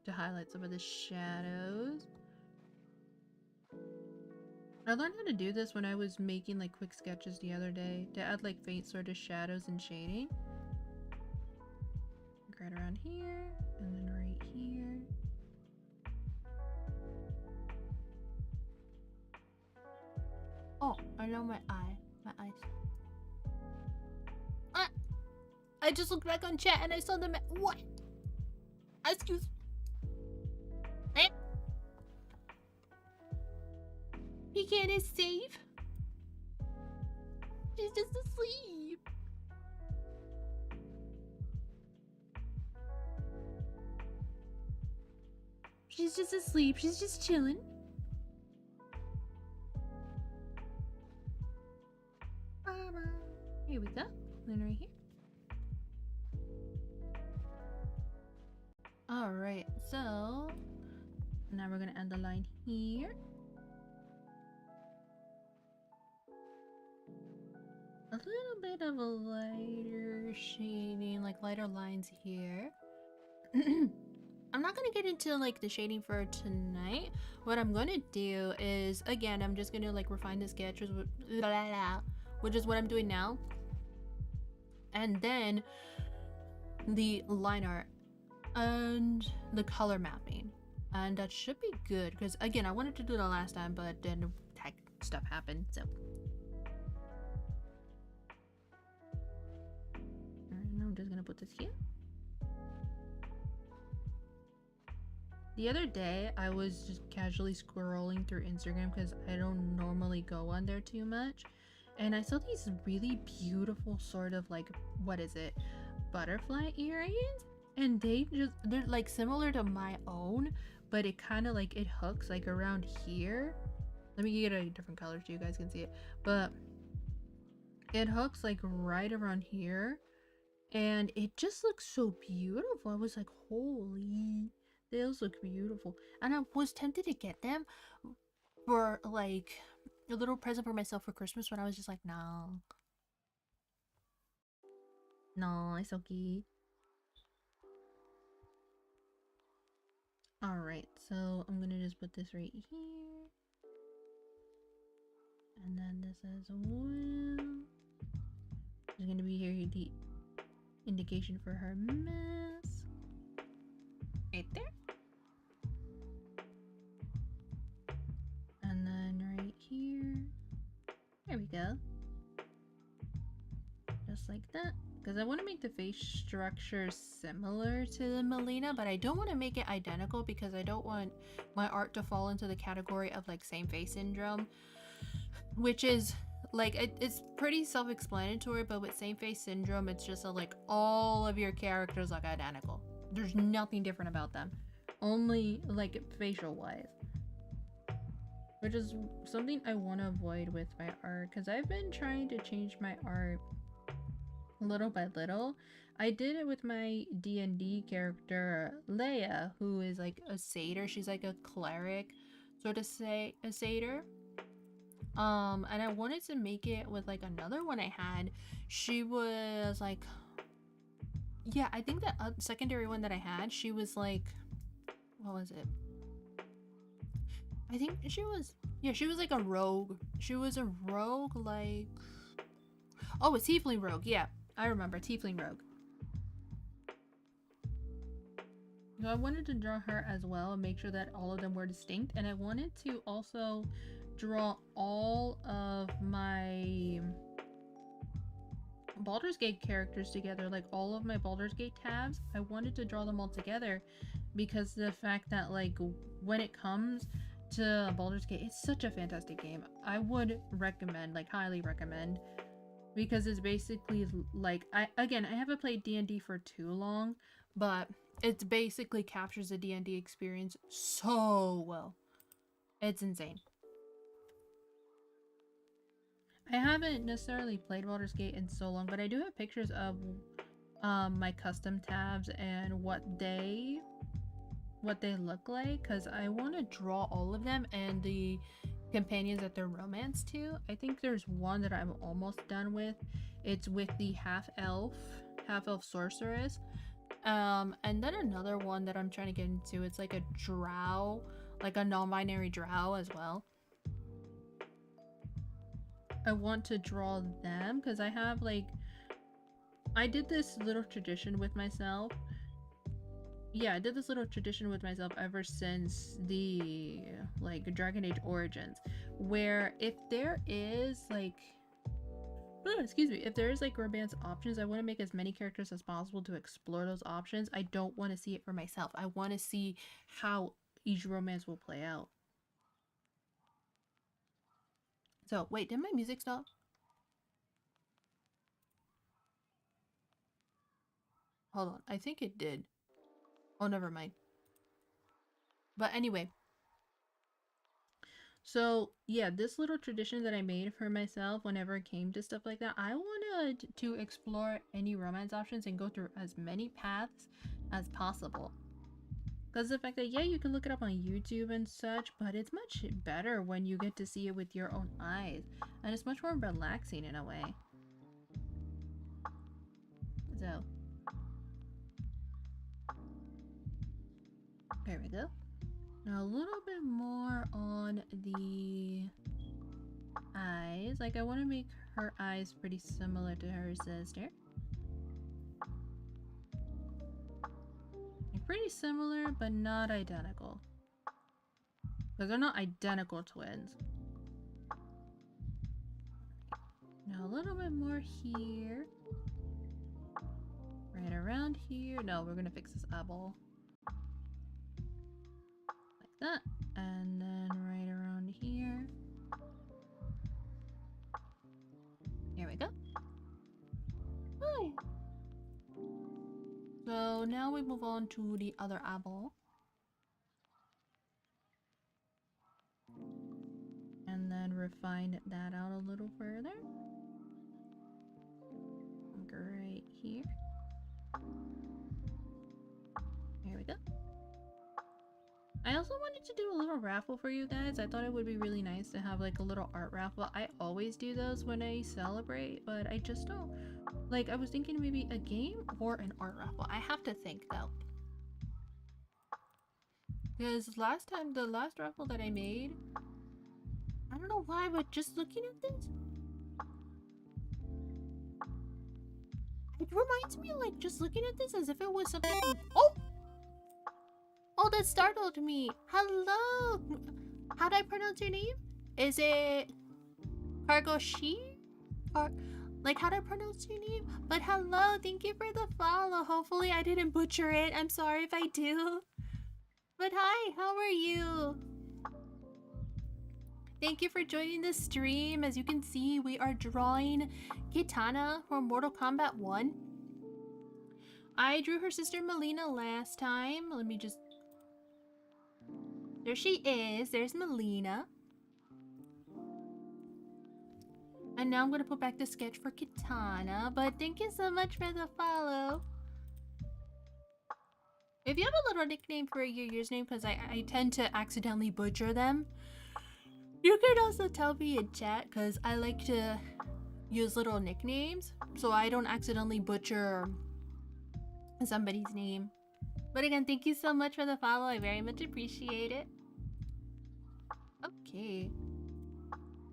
To highlight some of the shadows. I learned how to do this when I was making like quick sketches the other day. To add like faint sort of shadows and shading. Right around here, and then right here. Oh, I know my eye. My eyes. Ah! I just looked back on chat and I saw them. What? Excuse. Eh? Pecan is safe. She's just asleep. She's just asleep. She's just chilling. Here we go. Then right here. Alright, so now we're gonna end the line here. A little bit of a lighter shading, like lighter lines here. I'm not gonna get into like the shading for tonight. What I'm gonna do is, again, I'm just gonna like refine the sketches, which is what I'm doing now. And then the line art and the color mapping, and that should be good because again I wanted to do that last time, but then tech stuff happened. So I'm just gonna put this here. The other day I was just casually scrolling through Instagram because I don't normally go on there too much, and I saw these really beautiful sort of like, what is it, butterfly earrings, and they're like similar to my own, but it kind of like, it hooks like around here. Let me get a different color so you guys can see it, but it hooks like right around here, and it just looks so beautiful. I was like, holy, those look beautiful. And I was tempted to get them for like a little present for myself for Christmas, but I was just like, no, it's okay. Alright, so I'm gonna just put this right here, and then this as well. There's gonna be here the indication for her mask right there, and then right here. There we go, just like that. Because I want to make the face structure similar to the Melina, but I don't want to make it identical because I don't want my art to fall into the category of like same face syndrome, which is like, it's pretty self-explanatory, but with same face syndrome, it's just like all of your characters look identical. There's nothing different about them, only like facial wise, which is something I want to avoid with my art, because I've been trying to change my art little by little. I did it with my D&D character Leia, who is like a satyr. She's like a cleric, sort of say a satyr. And I wanted to make it with like another one I had. She was like, yeah, I think the secondary one that I had, she was like, what was it? I think she was, yeah, she was like a rogue. She was a rogue, like, oh, a tiefling rogue. Yeah, I remember, tiefling rogue. So I wanted to draw her as well and make sure that all of them were distinct, and I wanted to also draw all of my Baldur's Gate characters together, like all of my Baldur's Gate tabs. I wanted to draw them all together because the fact that like when it comes to Baldur's Gate. It's such a fantastic game. I would recommend, like highly recommend, because it's basically like I haven't played D&D for too long, but it basically captures the D&D experience so well. It's insane. I haven't necessarily played Baldur's Gate in so long, but I do have pictures of my custom tabs and what they look like, because I want to draw all of them and the companions that they're romance to. I think there's one that I'm almost done with. It's with the half-elf sorceress. And then another one that I'm trying to get into, it's like a drow, like a non-binary drow as well. I want to draw them because I have like, I did this little tradition with myself. Yeah, I did this little tradition with myself ever since the like Dragon Age Origins, where if there is like, if there is like romance options, I want to make as many characters as possible to explore those options. I don't want to see it for myself. I want to see how each romance will play out. So, wait, did my music stop? Hold on, I think it did. Oh, never mind. But anyway. So, yeah, this little tradition that I made for myself whenever it came to stuff like that, I wanted to explore any romance options and go through as many paths as possible. Because the fact that, yeah, you can look it up on YouTube and such, but it's much better when you get to see it with your own eyes. And it's much more relaxing in a way. So. There we go. Now a little bit more on the eyes. Like, I want to make her eyes pretty similar to her sister. Pretty similar, but not identical. Because they're not identical twins. Now a little bit more here. Right around here. No, we're going to fix this eyeball. Like that. And then right around here. Here we go. Hi. So now we move on to the other eyeball. And then refine that out a little further. Right here. There we go. I also wanted to do a little raffle for you guys. I thought it would be really nice to have like a little art raffle. I always do those when I celebrate, but I just don't. Like, I was thinking maybe a game or an art raffle. I have to think though. Because the last raffle that I made, I don't know why, but just looking at this, it reminds me of like just looking at this as if it was something. Oh! Oh, that startled me. Hello! How do I pronounce your name? Is it Kargoshi? Or like, how do I pronounce your name? But hello, thank you for the follow. Hopefully I didn't butcher it. I'm sorry if I do. But hi, how are you? Thank you for joining the stream. As you can see, we are drawing Kitana from Mortal Kombat 1. I drew her sister Melina last time. Let me just... There she is. There's Melina. And now I'm going to put back the sketch for Kitana. But thank you so much for the follow. If you have a little nickname for your username, because I tend to accidentally butcher them, you can also tell me in chat, because I like to use little nicknames so I don't accidentally butcher somebody's name. But again, thank you so much for the follow. I very much appreciate it. Okay.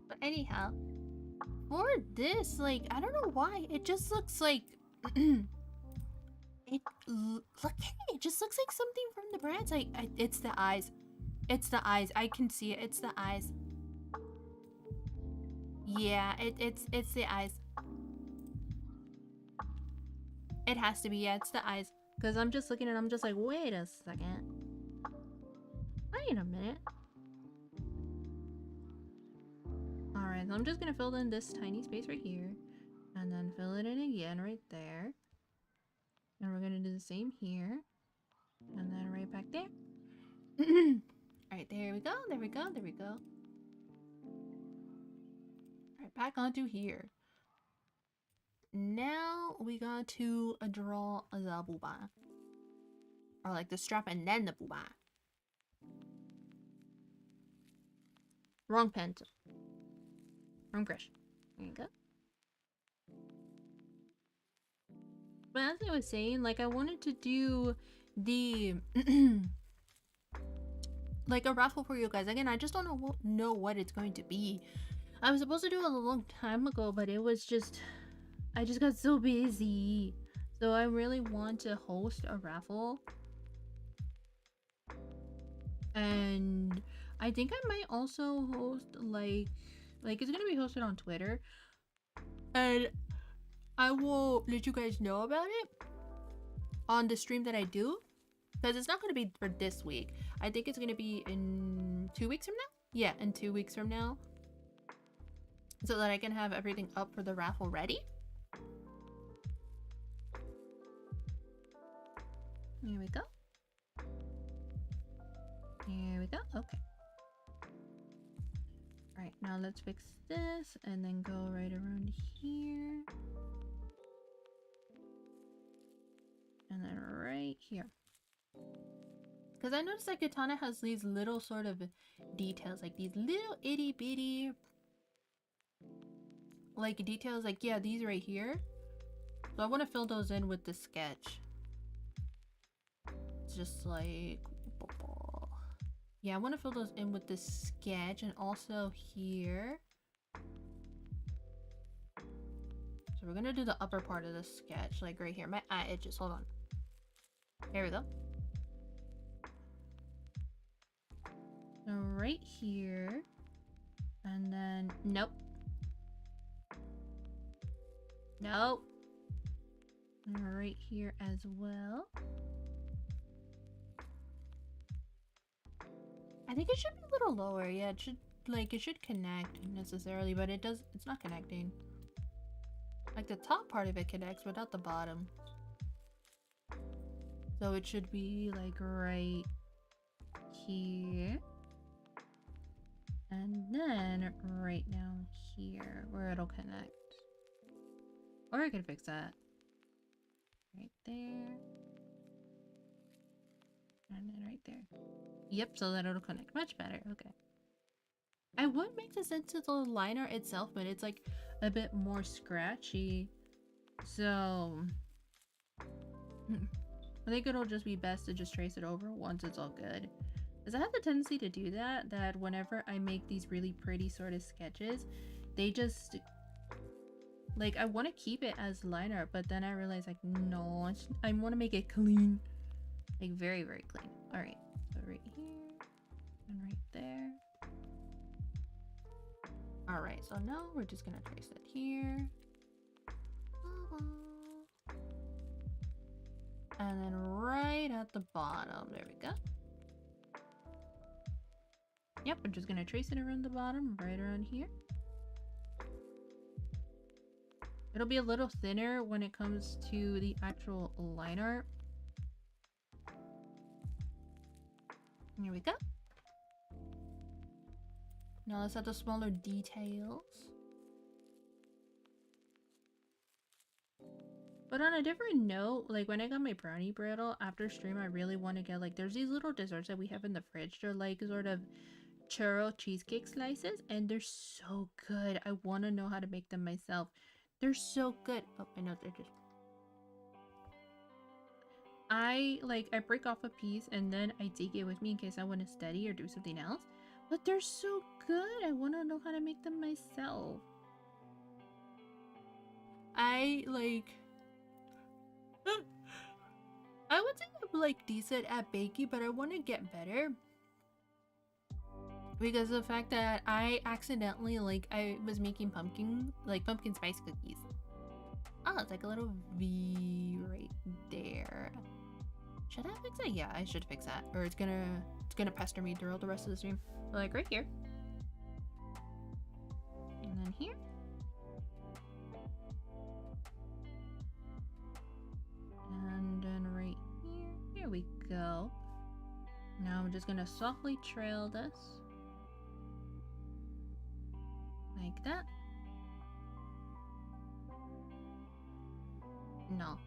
But anyhow, for this, like, I don't know why, it just looks like... Look at it. It just looks like something from the brands. It's the eyes. It's the eyes. I can see it. It's the eyes. Yeah, it's the eyes. It has to be. Yeah, it's the eyes. Because I'm just looking and I'm just like, wait a second. Wait a minute. so I'm just gonna fill in this tiny space right here. And then fill it in again right there. And we're gonna do the same here. And then right back there. Alright, there we go, there we go, there we go. Alright, back onto here. Now we got to draw the booba. Or like the strap and then the booba. Wrong pencil. Wrong brush. There you go. But as I was saying, like I wanted to do the like a raffle for you guys. Again, I just don't know what it's going to be. I was supposed to do it a long time ago, but it was just I just got so busy. So I really want to host a raffle. And I think I might also host like it's gonna be hosted on Twitter. And I will let you guys know about it on the stream that I do. Because it's not going to be for this week. I think it's going to be in 2 weeks from now? Yeah, in 2 weeks from now. So that I can have everything up for the raffle ready. Here we go. Here we go. Okay. Alright, now let's fix this and then go right around here. And then right here. Because I noticed that Kitana has these little sort of details, like these little itty bitty like details, like yeah, these right here. So I want to fill those in with the sketch. It's just like, yeah, I want to fill those in with the sketch, and also here. So we're gonna do the upper part of the sketch, like right here. My eye itches. Hold on. There we go. So right here, and then nope. Nope. And right here as well. I think it should be a little lower. Yeah, it should connect necessarily, but it's not connecting. Like the top part of it connects, but not the bottom. So it should be like right here. And then right down here where it'll connect. Or I could fix that. Right there. And then right there. Yep, so that it'll connect much better. Okay. I would make this into the liner itself, but it's like a bit more scratchy. So I think it'll just be best to just trace it over once it's all good. Because I have the tendency to do that whenever I make these really pretty sort of sketches, they just, like, I want to keep it as liner, but then I realize, like, no, I want to make it clean. Like, very, very clean. Alright, so right here, and right there. Alright, so now we're just gonna trace it here. And then right at the bottom, there we go. Yep, I'm just gonna trace it around the bottom, right around here. It'll be a little thinner when it comes to the actual line art. Here we go. Now let's add the smaller details. But on a different note, like when I got my brownie brittle, after stream I really want to get, like, there's these little desserts that we have in the fridge. They're like sort of churro cheesecake slices, and they're so good. I want to know how to make them myself. They're so good. Oh, I know they're just... I break off a piece and then I take it with me in case I want to study or do something else. But they're so good. I want to know how to make them myself. I would say I'm like decent at baking, but I want to get better. Because of the fact that I accidentally, I was making pumpkin spice cookies. Oh, it's like a little V right there. Should I fix that? Yeah, I should fix that. Or it's gonna pester me throughout the rest of the stream. Like right here. And in here. And then right here. Here we go. Now I'm just gonna softly trail this. Like that. No.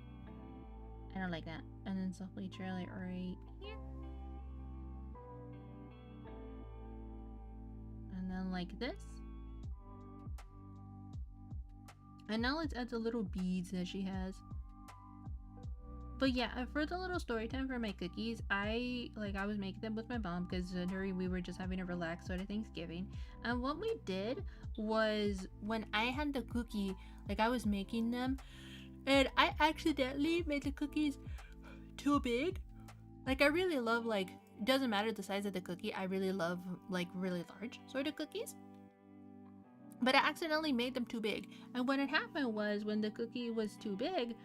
I don't like that. And then softly trail it right here. And then like this. And now let's add the little beads that she has. But yeah, for the little story time for my cookies, I was making them with my mom because during we were just having a relaxed sort of Thanksgiving. And what we did was when I had the cookie, like I was making them, and I accidentally made the cookies too big. Like I really love it doesn't matter the size of the cookie. I really love like really large sort of cookies. But I accidentally made them too big. And what had happened was when the cookie was too big,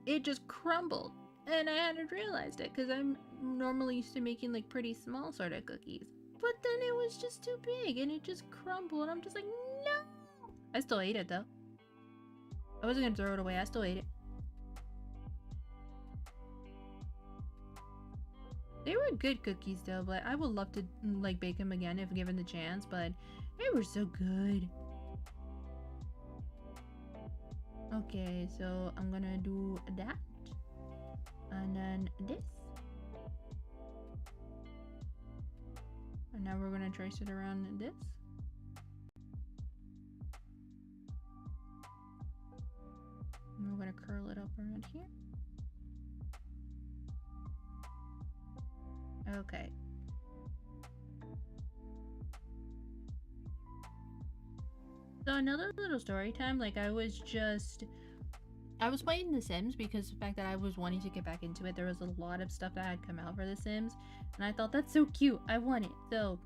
it just crumbled. And I hadn't realized it because I'm normally used to making like pretty small sort of cookies. But then it was just too big and it just crumbled. I'm just like, no! I still ate it though. I wasn't gonna throw it away. I still ate it. They were good cookies though, but I would love to like bake them again if given the chance, but they were so good. Okay, so I'm gonna do that. And then this. And now we're gonna trace it around this. And we're gonna curl it up around here. Okay. So another little story time, like I was playing The Sims because the fact that I was wanting to get back into it, there was a lot of stuff that had come out for The Sims, and I thought that's so cute. I want it. So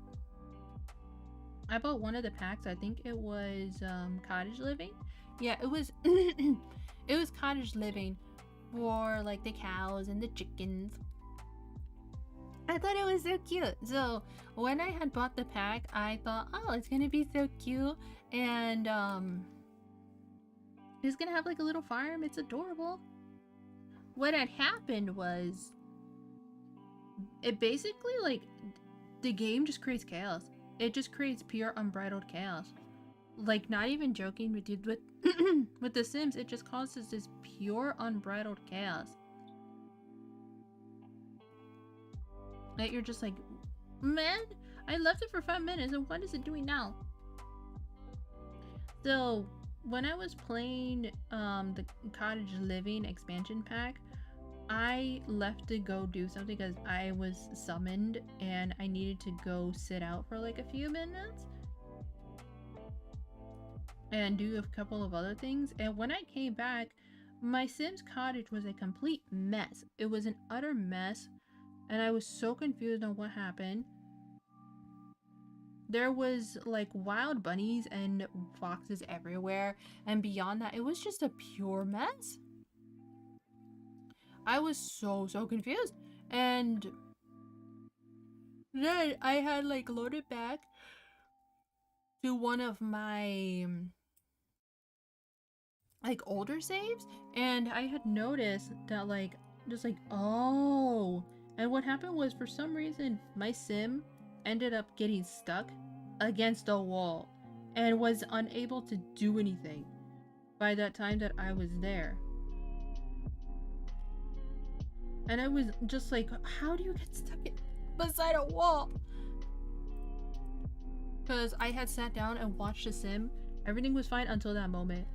I bought one of the packs. I think it was Cottage Living. Yeah, it was it was Cottage Living for like the cows and the chickens. I thought it was so cute. So when I had bought the pack, I thought, oh, it's gonna be so cute, and it's gonna have like a little farm. It's adorable. What had happened was, it basically like the game just creates chaos. It just creates pure unbridled chaos. Like not even joking with you, with with The Sims, it just causes this pure unbridled chaos. That you're just like, man, I left it for 5 minutes and what is it doing now? So when I was playing the Cottage Living expansion pack, I left to go do something because I was summoned and I needed to go sit out for like a few minutes and do a couple of other things. And when I came back, my Sims cottage was a complete mess. It was an utter mess. And I was so confused on what happened. There was like wild bunnies and foxes everywhere. And beyond that, it was just a pure mess. I was so confused. And then I had like loaded back to one of my like older saves. And I had noticed that like, just like, oh. And what happened was, for some reason, my sim ended up getting stuck against a wall and was unable to do anything by that time that I was there. And I was just like, how do you get stuck beside a wall? Because I had sat down and watched the sim. Everything was fine until that moment.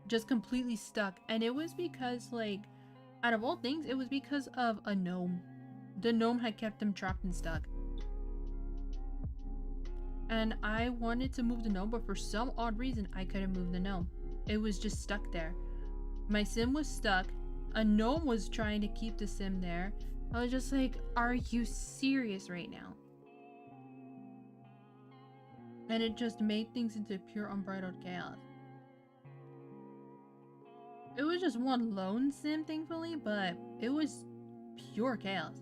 Just completely stuck. And it was because, like, out of all things, it was because of a gnome. The gnome had kept them trapped and stuck. And I wanted to move the gnome, but for some odd reason, I couldn't move the gnome. It was just stuck there. My sim was stuck. A gnome was trying to keep the sim there. I was just like, are you serious right now? And it just made things into pure unbridled chaos. It was just one lone sim, thankfully, but it was pure chaos.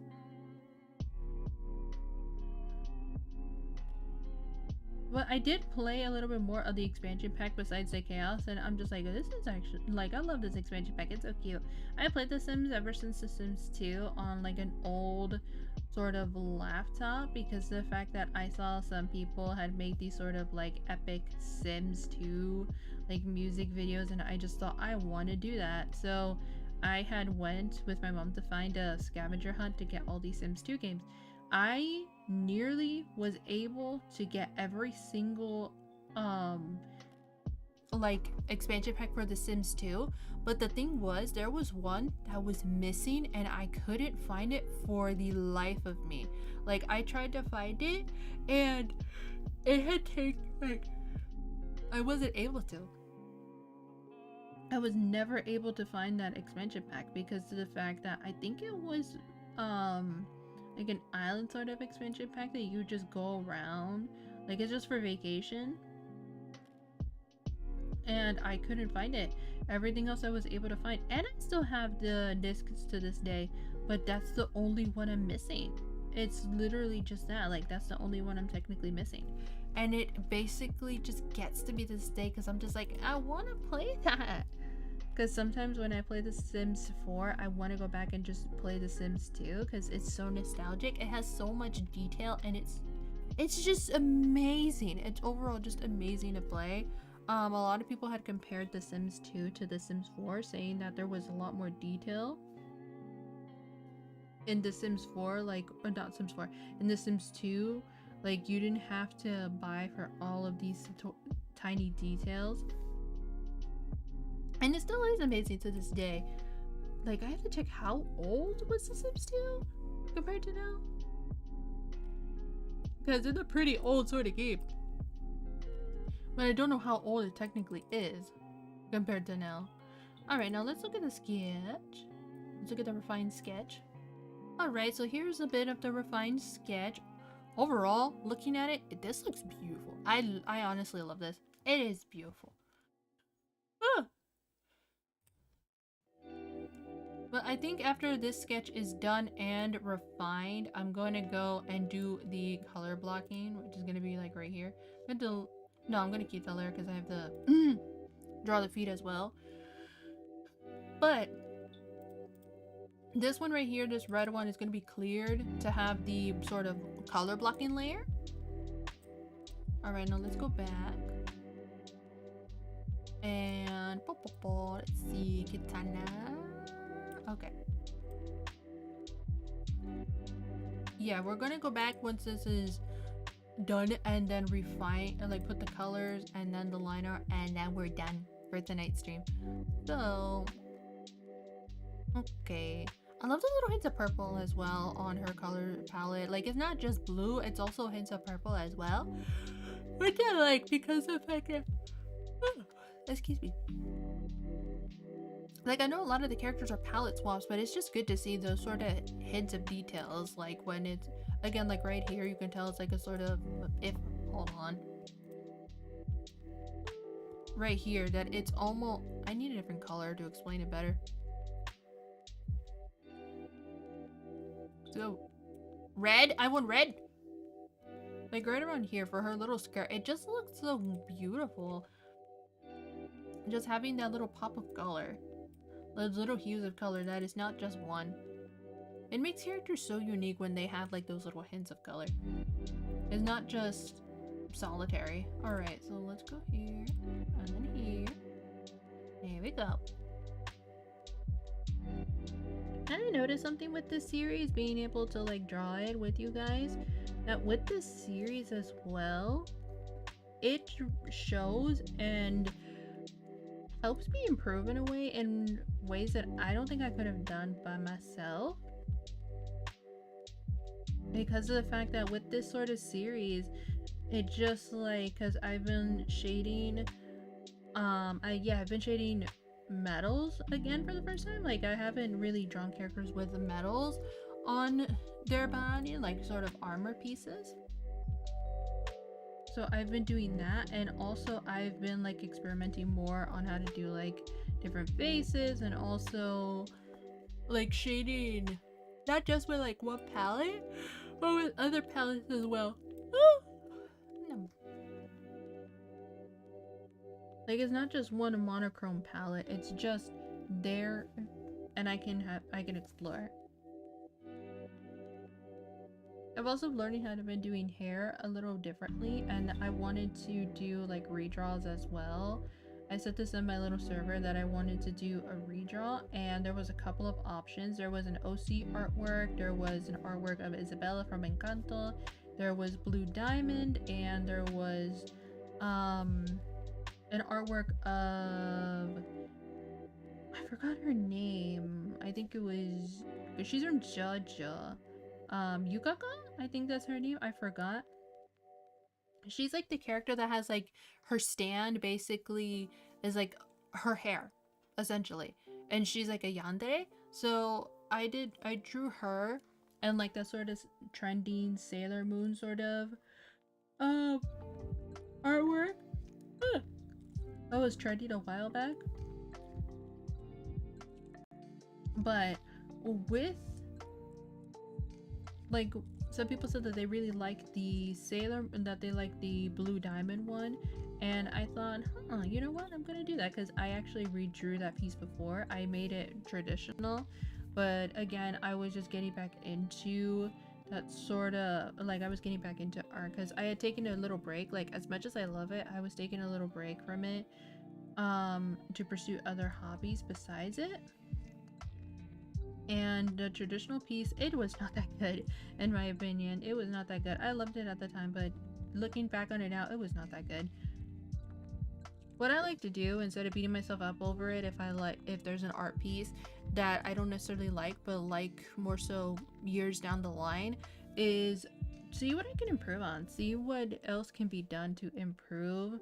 Well, I did play a little bit more of the expansion pack besides the chaos, and I'm just like, this is actually like, I love this expansion pack. It's so cute. I played The Sims ever since The Sims 2 on like an old sort of laptop, because the fact that I saw some people had made these sort of like epic Sims 2 like music videos, and I just thought I want to do that. So I had went with my mom to find a scavenger hunt to get all these Sims 2 games. I nearly was able to get every single like expansion pack for The Sims 2, but the thing was, there was one that was missing and I couldn't find it for the life of me. Like, I tried to find it and it had taken, like, I wasn't able to. I was never able to find that expansion pack because of the fact that I think it was like an island sort of expansion pack that you just go around, like it's just for vacation, and I couldn't find it. Everything else I was able to find, and I still have the discs to this day, but that's the only one I'm missing. It's literally just that, like that's the only one I'm technically missing, and it basically just gets to me this day because I'm just like, I want to play that. Because sometimes when I play The Sims 4, I want to go back and just play The Sims 2 because it's so nostalgic. It has so much detail and it's just amazing. It's overall just amazing to play. A lot of people had compared The Sims 2 to The Sims 4, saying that there was a lot more detail in The Sims 4, like, or not Sims 4, in The Sims 2, like you didn't have to buy for all of these tiny details. And it still is amazing to this day. Like, I have to check how old was The Sims 2 compared to now. Because it's a pretty old sort of game. But I don't know how old it technically is compared to now. Alright, now let's look at the sketch. Let's look at the refined sketch. Alright, so here's a bit of the refined sketch. Overall, looking at it, this looks beautiful. I honestly love this. It is beautiful. Ah! But I think after this sketch is done and refined, I'm going to go and do the color blocking, which is going to be like right here. I'm going to keep the layer because I have to draw the feet as well. But this one right here, this red one, is going to be cleared to have the sort of color blocking layer. Alright, now let's go back. And let's see, Kitana. Okay. Yeah, we're gonna go back once this is done and then refine and like put the colors and then the liner, and then we're done for tonight's stream. So okay, I love the little hints of purple as well on her color palette. Like, it's not just blue, it's also hints of purple as well, which I like because of like excuse me. Like, I know a lot of the characters are palette swaps, but it's just good to see those sort of hints of details. Like when it's, again, like right here, you can tell it's like a sort of, hold on. Right here, that it's almost, I need a different color to explain it better. So, red? I want red! Like right around here for her little skirt, it just looks so beautiful. Just having that little pop of color. Those little hues of color that is not just one. It makes characters so unique when they have like those little hints of color. It's not just solitary. Alright, so let's go here and then here. There we go. I noticed something with this series, being able to like draw it with you guys, that with this series as well, it shows and helps me improve in a way, in ways that I don't think I could have done by myself, because of the fact that with this sort of series, it just like, because I've been shading I've been shading metals again for the first time. Like, I haven't really drawn characters with metals on their body, like sort of armor pieces. So I've been doing that, and also I've been like experimenting more on how to do like different faces, and also like shading not just with like one palette, but with other palettes as well. Like, it's not just one monochrome palette, it's just there, and I can explore. I've also learning how to been doing hair a little differently, and I wanted to do like redraws as well. I set this in my little server that I wanted to do a redraw, and there was a couple of options. There was an OC artwork, there was an artwork of Isabella from Encanto, there was Blue Diamond, and there was an artwork of, I forgot her name. I think it was, she's from Jaja. Yukaka? I think that's her name. I forgot. She's like the character that has like her stand basically is like her hair, essentially. And she's like a yandere. So I drew her and like that sort of trending Sailor Moon sort of artwork. That was trending a while back. But with like, some people said that they really like the Sailor, that they like the Blue Diamond one, and I thought, you know what, I'm gonna do that because I actually redrew that piece before. I made it traditional, but again, I was just getting back into that sort of, like, I was getting back into art because I had taken a little break. Like, as much as I love it, I was taking a little break from it to pursue other hobbies besides it. And the traditional piece, it was not that good, in my opinion. It was not that good. I loved it at the time, but looking back on it now, it was not that good. What I like to do, instead of beating myself up over it, if there's an art piece that I don't necessarily like, but like more so years down the line, is see what I can improve on, see what else can be done to improve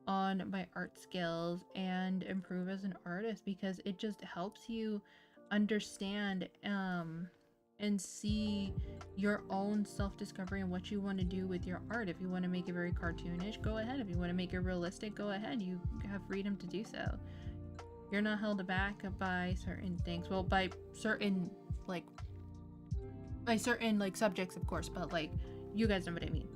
on my art skills and improve as an artist, because it just helps you understand and see your own self-discovery and what you want to do with your art. If you want to make it very cartoonish, go ahead. If you want to make it realistic, go ahead. You have freedom to do so. You're not held back by certain things. Well, by certain subjects, of course, but like, you guys know what I mean.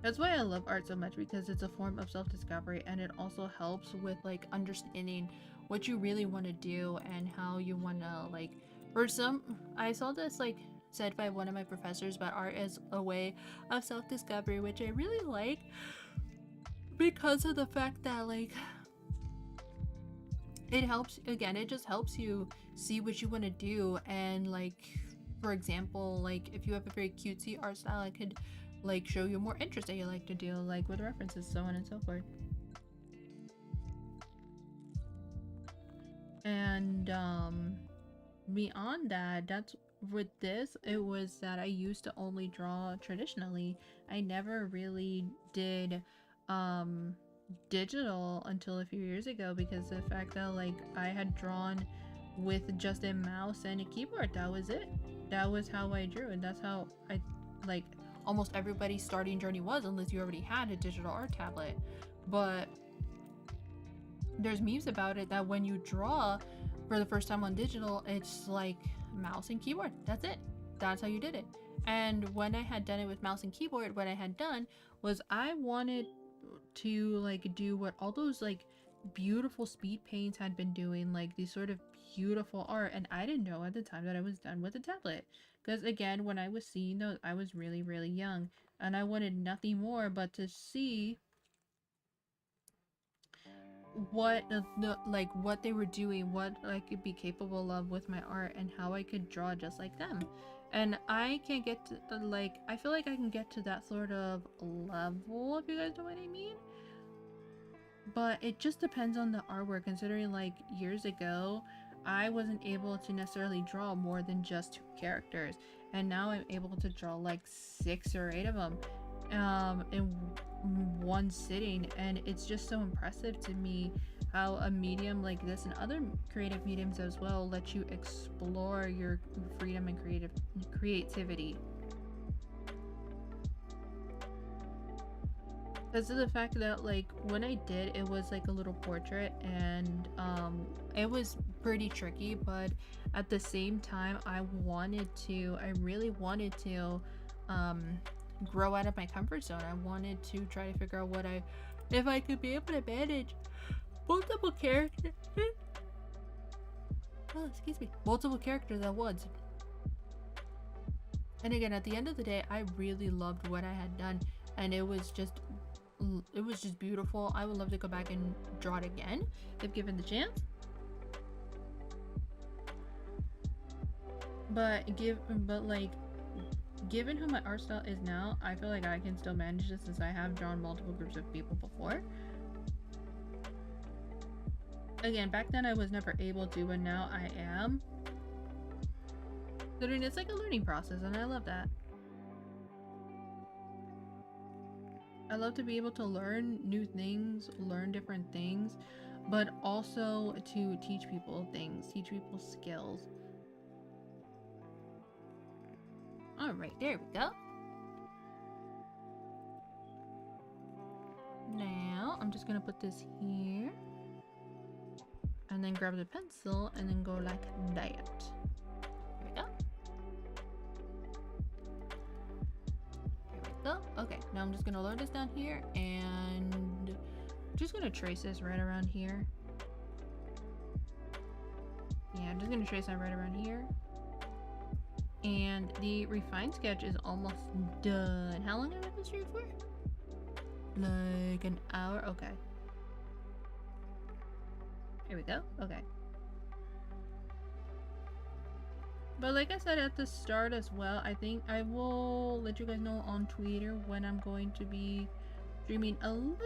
That's why I love art so much, because it's a form of self-discovery, and it also helps with like understanding what you really want to do and how you want to, like, for some, I saw this like said by one of my professors about art as a way of self-discovery, which I really like, because of the fact that like it helps, again, it just helps you see what you want to do. And like, for example, like if you have a very cutesy art style, it could like show you more interest that you like to do, like with references, so on and so forth. And beyond that, that's with this, it was that I used to only draw traditionally. I never really did digital until a few years ago, because of the fact that like I had drawn with just a mouse and a keyboard. That was it. That was how I drew, and that's how I, like, almost everybody's starting journey was, unless you already had a digital art tablet. But there's memes about it that when you draw for the first time on digital, it's like mouse and keyboard. That's it. That's how you did it. And when I had done it with mouse and keyboard, what I had done was I wanted to like do what all those like beautiful speed paints had been doing, like these sort of beautiful art, and I didn't know at the time that I was done with a tablet, because again, when I was seeing those, I was really young, and I wanted nothing more but to see what what they were doing, what I could be capable of with my art, and how I could draw just like them. And I can't get to I feel like I can get to that sort of level, if you guys know what I mean. But it just depends on the artwork, considering like years ago I wasn't able to necessarily draw more than just 2 characters, and now I'm able to draw like 6 or 8 of them in one sitting. And it's just so impressive to me how a medium like this, and other creative mediums as well, let you explore your freedom and creativity. Because of the fact that like when I did, it was like a little portrait, and it was pretty tricky, but at the same time I really wanted to grow out of my comfort zone. I wanted to try to figure out what I if I could be able to manage multiple characters. Oh, excuse me. Multiple characters at once. And again, at the end of the day, I really loved what I had done, and it was just beautiful. I would love to go back and draw it again if given the chance. But given how my art style is now, I feel like I can still manage this since I have drawn multiple groups of people before. Again, back then I was never able to, but now I am. So it's like a learning process, and I love that. I love to be able to learn new things, learn different things, but also to teach people things, teach people skills. Alright, there we go. Now, I'm just gonna put this here. And then grab the pencil and then go like that. Here we go. Here we go. Okay, now I'm just gonna load this down here and I'm just gonna trace this right around here. Yeah, I'm just gonna trace that right around here. And the refined sketch is almost done. How long have I been streaming for? Like an hour? Okay. Here we go. Okay. But like I said at the start as well, I think I will let you guys know on Twitter when I'm going to be streaming a little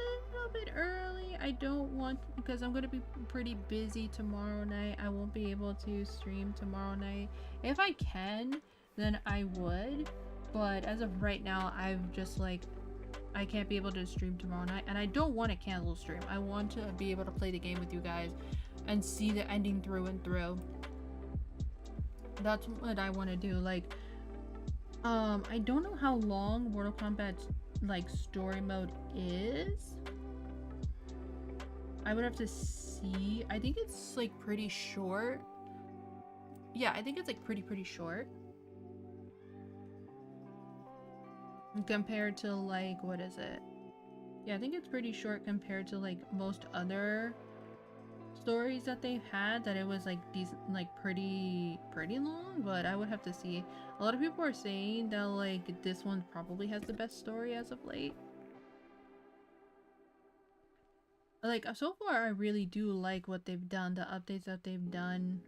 bit early. I don't want, because I'm going to be pretty busy tomorrow night. I won't be able to stream tomorrow night. If I can, then I would. But as of right now, I've just like, I can't be able to stream tomorrow night, and I don't want to cancel stream. I want to be able to play the game with you guys and see the ending through and through. That's what I want to do. Like, I don't know how long Mortal Kombat's like story mode is. I would have to see. I think it's like pretty short. Yeah, I think it's like pretty short. Compared to like, what is it? Yeah, I think it's pretty short compared to like most other stories that they've had, that it was like decent, like pretty long, but I would have to see. A lot of people are saying that like this one probably has the best story as of late. Like, so far I really do like what they've done, the updates that they've done,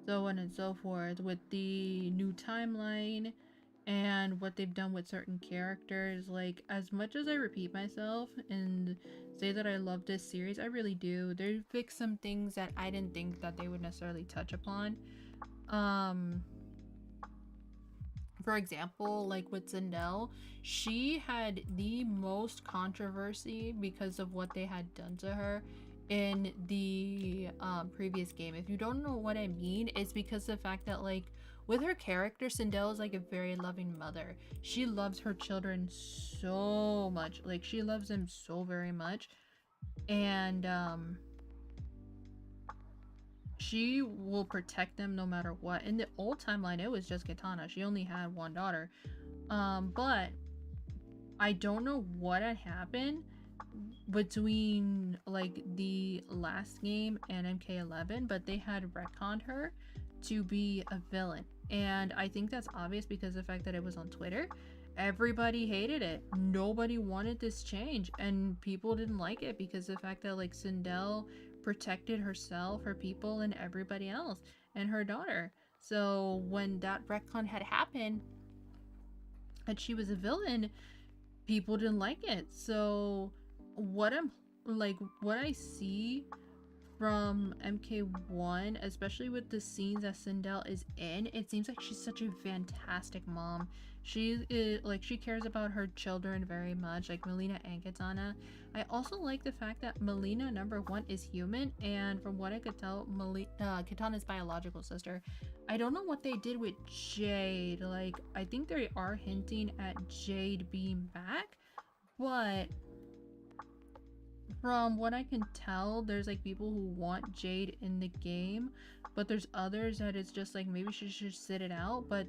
so on and so forth, with the new timeline and what they've done with certain characters. Like, as much as I repeat myself and say that I love this series, I really do. They fixed some things that I didn't think that they would necessarily touch upon. For example, like with Sindel, she had the most controversy because of what they had done to her in the previous game. If you don't know what I mean, it's because the fact that like with her character, Sindel is like a very loving mother. She loves her children so much. Like, she loves them so very much. And she will protect them no matter what. In the old timeline, it was just Kitana. She only had one daughter. But I don't know what had happened between like the last game and MK11, but they had retconned her to be a villain. And I think that's obvious because of the fact that it was on Twitter. Everybody hated it. Nobody wanted this change, and people didn't like it because of the fact that like Sindel protected herself, her people, and everybody else, and her daughter. So when that retcon had happened and she was a villain, people didn't like it. So what I see from MK1, especially with the scenes that Sindel is in, it seems like she's such a fantastic mom. She is like, she cares about her children very much, like Melina and Kitana. I also like the fact that Melina, number one, is human, and from what I could tell, Kitana's biological sister. I don't know what they did with Jade. Like, I think they are hinting at Jade being back, but from what I can tell, there's like people who want Jade in the game, but there's others that it's just like maybe she should sit it out. But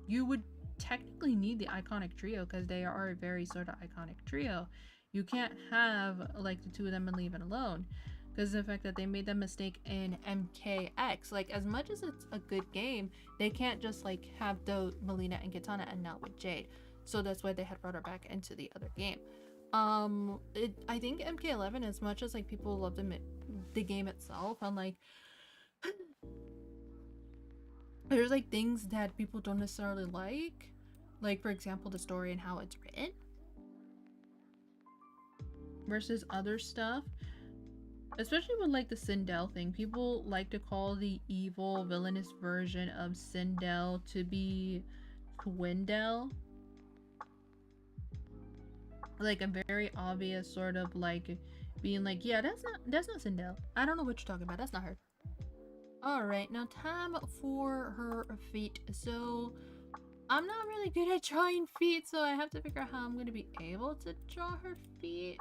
you would technically need the iconic trio because they are a very sort of iconic trio. You can't have like the two of them and leave it alone. Because the fact that they made that mistake in MKX, like as much as it's a good game, they can't just like have the Melina and Kitana and not with Jade. So that's why they had brought her back into the other game. I think MK11, as much as like people love the game itself, and like there's like things that people don't necessarily like for example the story and how it's written versus other stuff. Especially with like the Sindel thing, people like to call the evil villainous version of Sindel to be Twindel. Like a very obvious sort of like being like, yeah, that's not Sindel. I don't know what you're talking about. That's not her. Alright, now time for her feet. So I'm not really good at drawing feet, so I have to figure out how I'm gonna be able to draw her feet.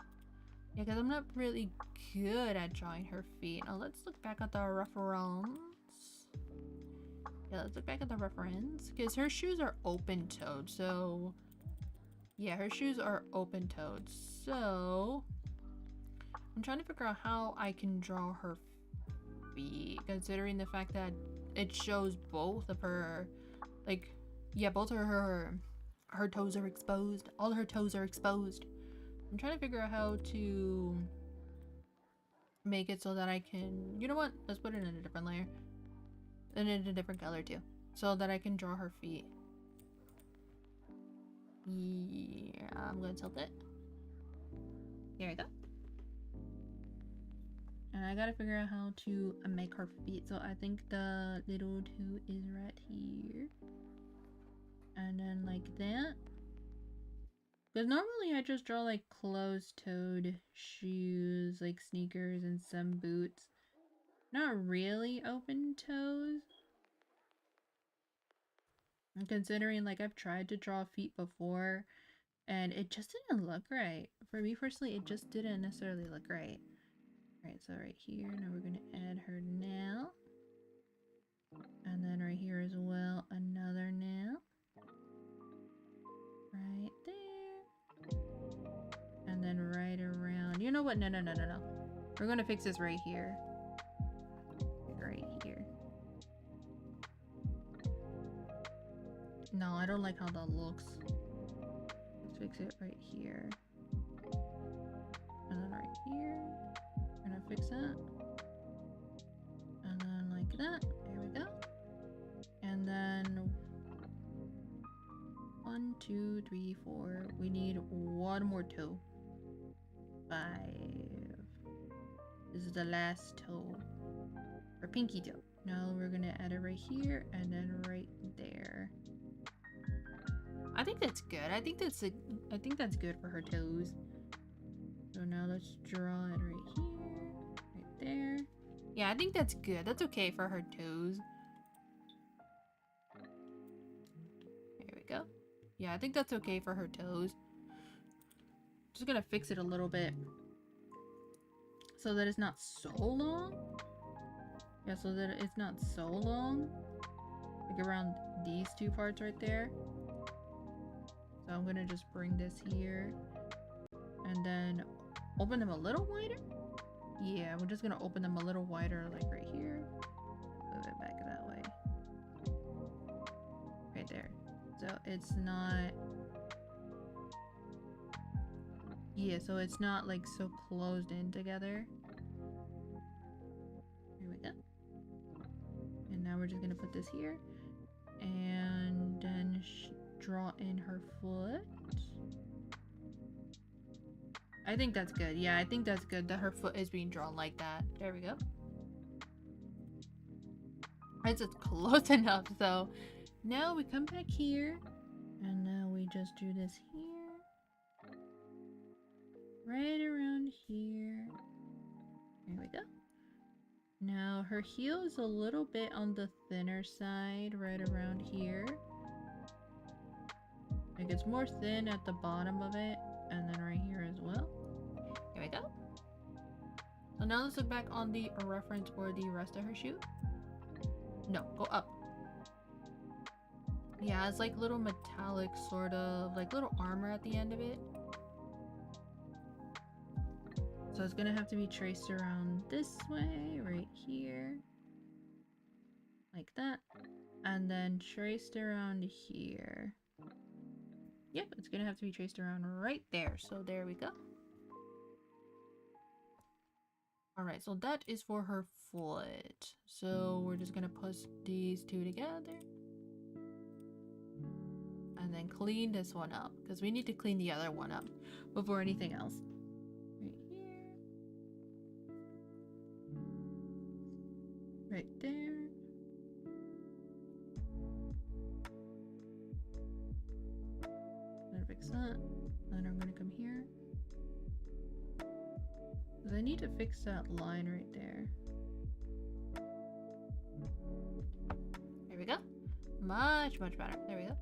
Yeah, because I'm not really good at drawing her feet. Now let's look back at the reference. Yeah, let's look back at the reference. Because her shoes are open-toed, so... Yeah, her shoes are open-toed. So... I'm trying to figure out how I can draw her feet. Considering the fact that it shows both of her... Like, yeah, both of her toes are exposed. All her toes are exposed. I'm trying to figure out how to make it so that I can... You know what? Let's put it in a different layer. And in a different color too. So that I can draw her feet. Yeah, I'm going to tilt it. Here we go. And I gotta figure out how to make her feet. So I think the little toe is right here. And then like that. Because normally I just draw like closed-toed shoes, like sneakers and some boots. Not really open toes. And considering like I've tried to draw feet before and it just didn't look right. For me personally, it just didn't necessarily look right. Alright, so right here, now we're going to add her nail. And then right here as well, another nail. Right there. And then right around. You know what? No. We're gonna fix this right here. Right here. No, I don't like how that looks. Let's fix it right here. And then right here. We're gonna fix that. And then like that. There we go. And then 1, 2, 3, 4. We need one more toe. 5. This is the last toe. Or pinky toe. Now we're gonna add it right here and then right there. I think that's good. I think that's good for her toes. So now let's draw it right here, right there. Yeah, I think that's good. That's okay for her toes. There we go. Yeah, I think that's okay for her toes. Just gonna fix it a little bit so that it's not so long. Yeah, so that it's not so long. Like around these two parts right there. So I'm gonna just bring this here and then open them a little wider. Yeah, we're just gonna open them a little wider, like right here. Move it back that way. Right there. So it's not... Yeah, so it's not like so closed in together. Here we go. And now we're just gonna put this here. And then draw in her foot. I think that's good. Yeah, I think that's good that her foot is being drawn like that. There we go. It's just close enough. So now we come back here. And now we just do this here. Right around here. There we go. Now her heel is a little bit on the thinner side right around here. Like it's more thin at the bottom of it and then right here as well. Here we go. So now let's look back on the reference for the rest of her shoe. No, go up. Yeah, it's like little metallic sort of, like little armor at the end of it. So it's gonna have to be traced around this way, right here. Like that. And then traced around here. Yep, it's gonna have to be traced around right there. So there we go. Alright, so that is for her foot. So we're just gonna put these two together. And then clean this one up. Because we need to clean the other one up before anything else. Right here. Right there. Gonna fix that. Then I'm gonna come here. I need to fix that line right there. There we go. Much better. There we go.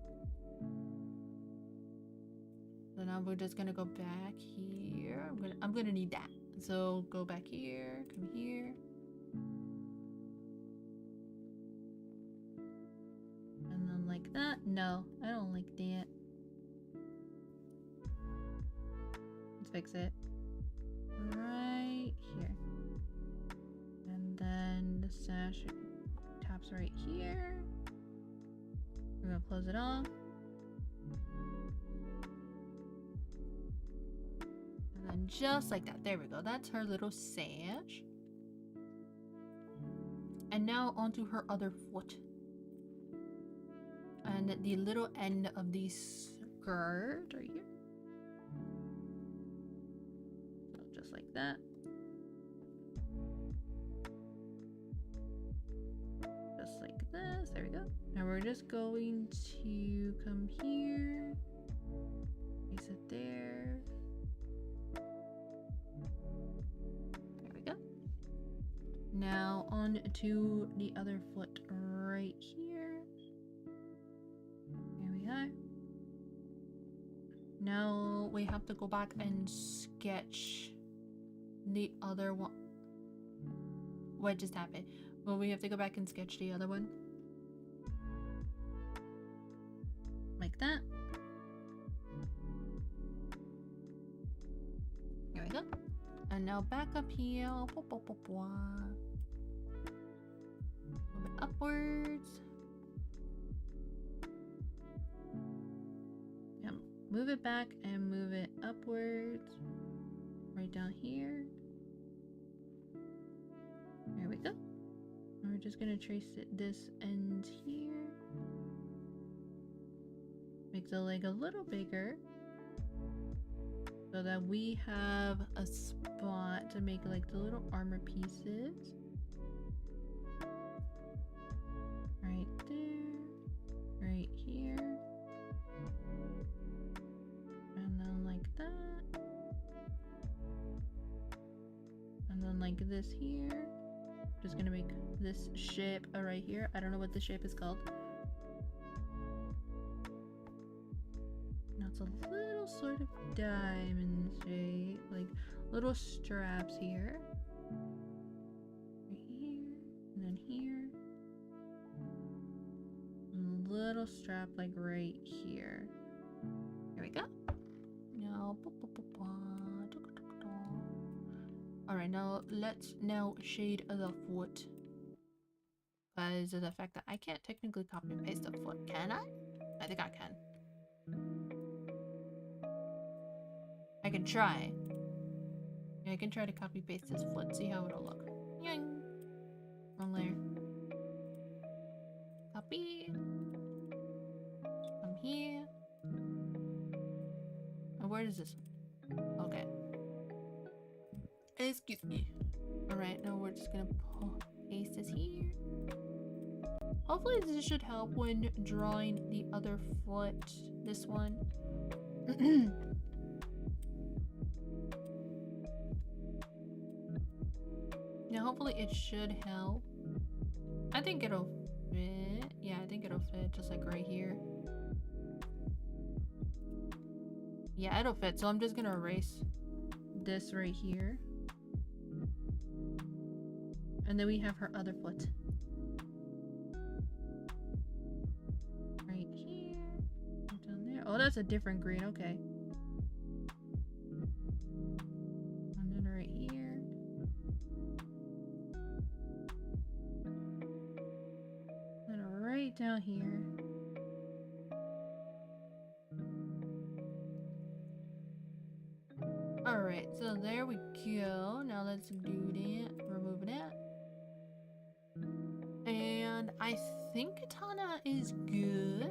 So now we're just gonna go back here. I'm gonna need that. So go back here, come here. And then like that. No, I don't like that. Let's fix it. Right here. And then the sash taps right here. We're gonna close it off. And then just like that. There we go. That's her little sash. And now onto her other foot. And the little end of the skirt right here. Just like that. Just like this. There we go. Now we're just going to come here. Place it there. There we go. Now on to the other foot right here. Here we are. Now we have to go back and sketch the other one. What just happened? Well, we have to go back and sketch the other one. Like that. Here we go. And now back up here. A little bit upwards. Yeah, move it back and move it upwards. Right down here. There we go. And we're just gonna trace this end here. Make the leg a little bigger so that we have a spot to make like the little armor pieces. Right there. Right here. And then like that. And then like this here. Just gonna make this shape right here. I don't know what the shape is called. Now it's a little sort of diamond shape, like little straps here. Right here, and then here. And a little strap like right here. Here we go. Now, alright, now let's shade the foot. Because of the fact that I can't technically copy and paste the foot, can I? I think I can. I can try. Yeah, I can try to copy paste this foot, see how it'll look. Yang! Wrong layer. Copy. Come here. Oh, where is this one? Okay. Excuse me. Alright, now we're just gonna paste this here. Hopefully this should help when drawing the other foot. This one. Now hopefully it should help. I think it'll fit. Yeah, I think it'll fit just like right here. Yeah, it'll fit. So I'm just gonna erase this right here. And then we have her other foot. Right here. Right down there. Oh, that's a different green. Okay. And then right here. down here. Alright, so there we go. Now let's do that. Remove that. And I think Kitana is good.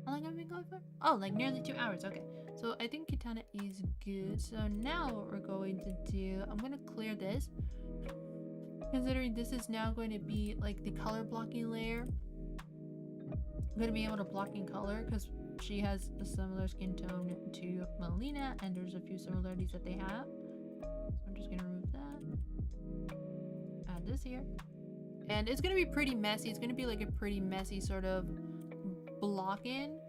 How long have we been going for? Oh, like nearly 2 hours. Okay. So I think Kitana is good. So now what we're going to do, I'm going to clear this. Considering this is now going to be like the color blocking layer. I'm going to be able to block in color because she has a similar skin tone to Melina, and there's a few similarities that they have. So I'm just going to remove that. Add this here. And it's going to be pretty messy. It's going to be like a pretty messy sort of block-in.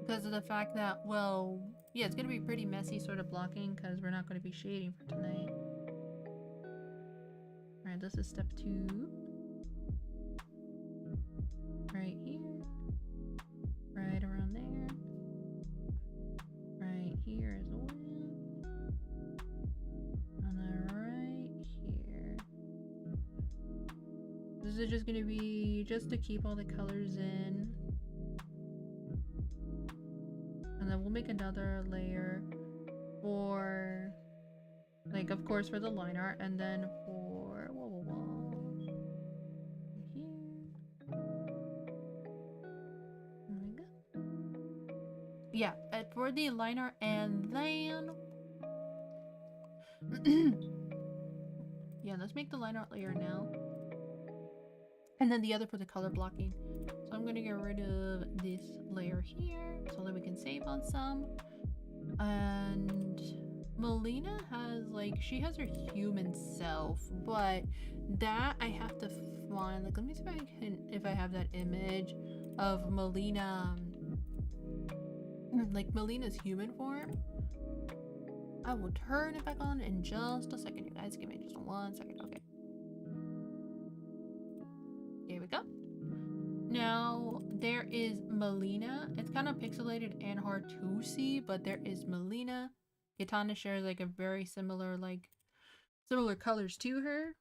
Because of the fact that, well, yeah, it's going to be pretty messy sort of blocking because we're not going to be shading for tonight. Alright, this is step 2. Right here. Right around there. Right here as well. And then right here. This is just gonna be just to keep all the colors in. And then we'll make another layer for, like, of course, for the line art, and then for here. There we go. Yeah, for the line art, and then yeah, let's make the line art layer now. And then the other for the color blocking. So I'm gonna get rid of this layer here so that we can save on some. And Melina has, like, she has her human self, but that I have to find, like, let me see if I can, if I have that image of Melina, like Melina's human form. I will turn it back on in just a second, you guys. Give me just 1 second. Okay. Here we go. Now, there is Melina. It's kind of pixelated and hard to see, but there is Melina. Kitana shares, like, a very similar, like, similar colors to her.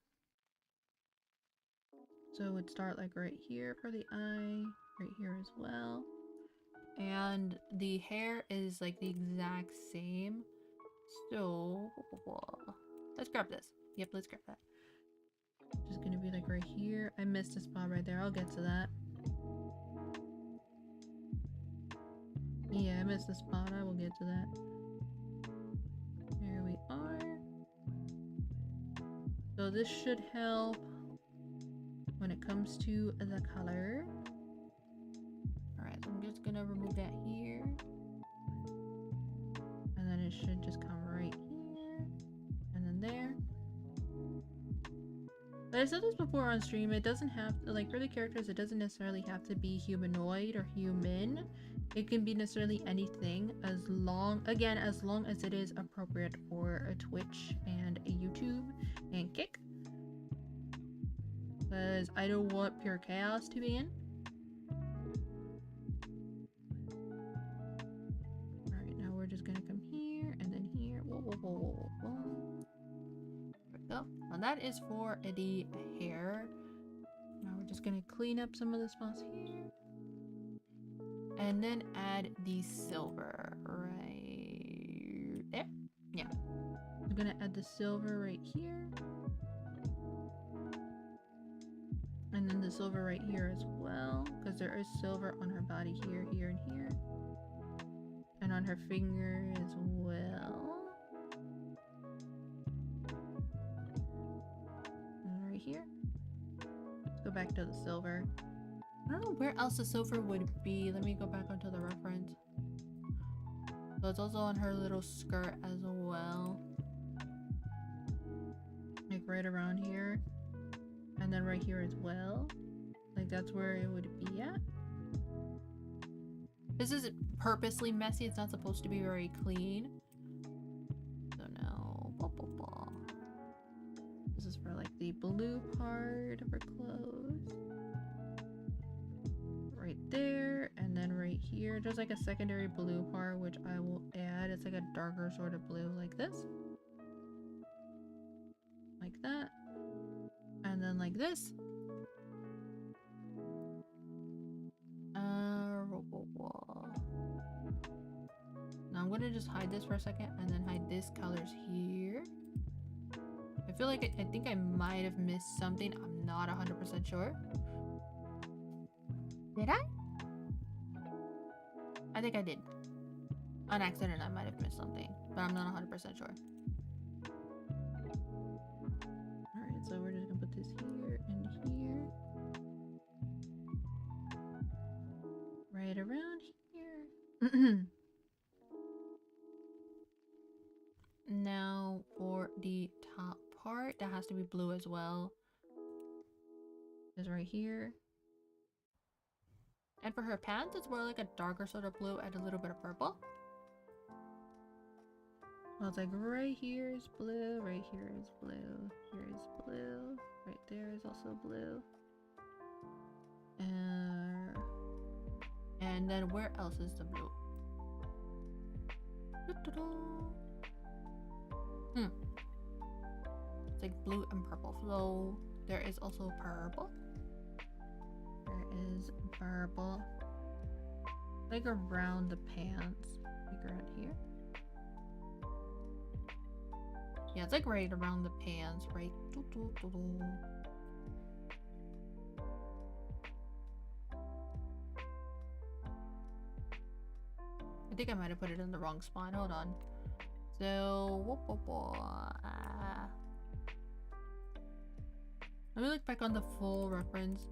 So it would start, like, right here for the eye, right here as well. And the hair is, like, the exact same. So, let's grab this. Yep, let's grab that. Just gonna be, like, right here. I missed a spot right there. I'll get to that. Yeah, I missed the spot. I will get to that. There we are. So this should help when it comes to the color. Alright, so I'm just gonna remove that here. And then it should just come right here. And then there. But I said this before on stream, it doesn't have to, like, for the characters, it doesn't necessarily have to be humanoid or human. It can be necessarily anything, as long as it is appropriate for a Twitch and a YouTube and Kick. Because I don't want pure chaos to be in. Alright, now we're just gonna come here and then here. Whoa. There we go. Now that is for the hair. Now we're just gonna clean up some of the spots here. And then add the silver right there. Yeah. I'm gonna add the silver right here. And then the silver right here as well. Because there is silver on her body here, here, and here. And on her finger as well. And right here. Let's go back to the silver. I don't know where else the silver would be. Let me go back onto the reference. So it's also on her little skirt as well. Like right around here. And then right here as well. Like that's where it would be at. This is purposely messy. It's not supposed to be very clean. So now, this is for like the blue part of her clothes. Right there, and then right here, there's like a secondary blue part which I will add. It's like a darker sort of blue, like this. Like that. And then like this. just hide this for a second and then hide this colors here. I feel like I think I might have missed something. I'm not 100% sure. Did I? I think I did. On accident, I might have missed something, but I'm not 100% sure. Alright, so we're just gonna put this here and here. Right around here. Now for the top part, that has to be blue as well. Is right here. And for her pants, it's more like a darker sort of blue and a little bit of purple. Well, it's like right here is blue, right here is blue, here is blue, right there is also blue. And then where else is the blue? It's like blue and purple. So there is also purple. There is purple. Like around the pants. Like around here. Yeah, it's like right around the pants, right? I think I might have put it in the wrong spot. Hold on. So, let me look back on the full reference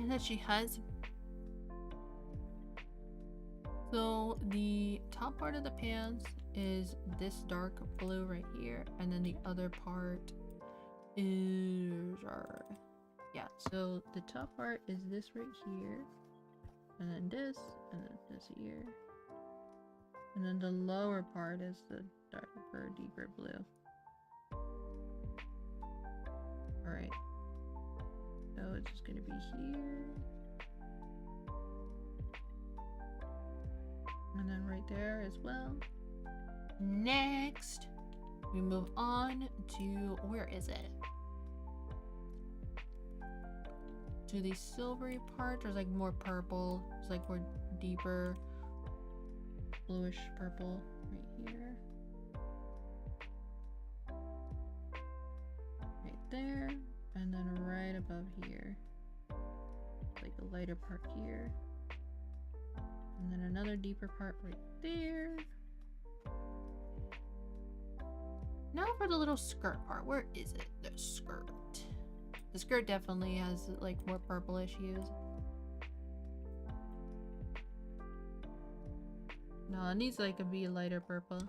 that she has. So the top part of the pants is this dark blue right here, and then the other part is yeah, so the top part is this right here, and then this here, and then the lower part is the darker, deeper blue. Alright, so it's just gonna be here, and then right there as well. Next, we move on to, where is it? To the silvery part. There's like more purple. It's like more deeper bluish purple right here. Right there. And then right above here. Like a lighter part here. And then another deeper part right there. Now for the little skirt part. Where is it? The skirt. The skirt definitely has like more purplish hues. No, it needs like to be a lighter purple.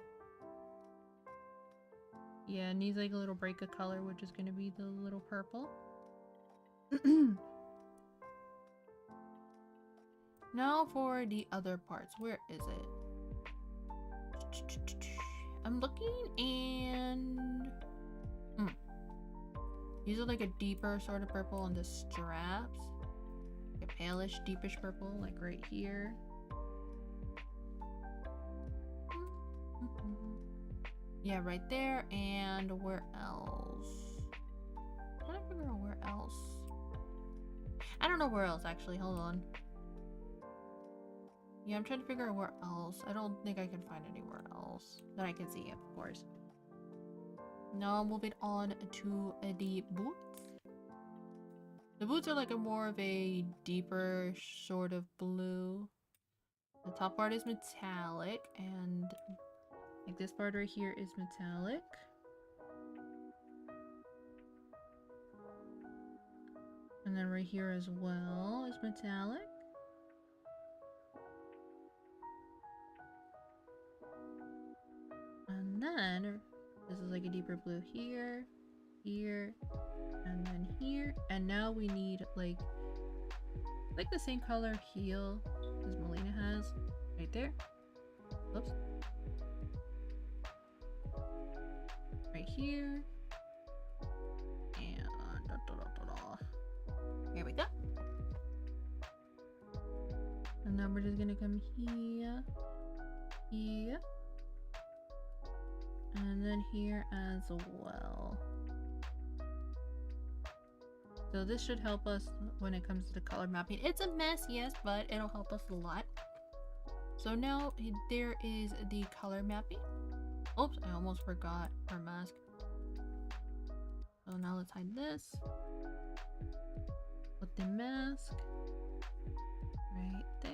Yeah, it needs like a little break of color, which is going to be the little purple. Now for the other parts. Where is it? I'm looking and... These are like a deeper sort of purple on the straps. Like a palish, deepish purple, like right here. Yeah, right there. And where else? I'm trying to figure out where else. I don't know where else actually. Hold on. Yeah, I'm trying to figure out where else. I don't think I can find anywhere else that I can see, of course. Now moving on to the boots. The boots are like a more of a deeper sort of blue. The top part is metallic, and like this part right here is metallic. And then right here as well is metallic. And then this is like a deeper blue here, here, and then here. And now we need like the same color heel as Melina has right there. Oops. Right here. And here we go. And now we're just gonna come here, here, and then here as well. So this should help us when it comes to color mapping. It's a mess, yes, but it'll help us a lot. So now there is the color mapping. Oops, I almost forgot our mask. So now let's hide this. Put the mask right there.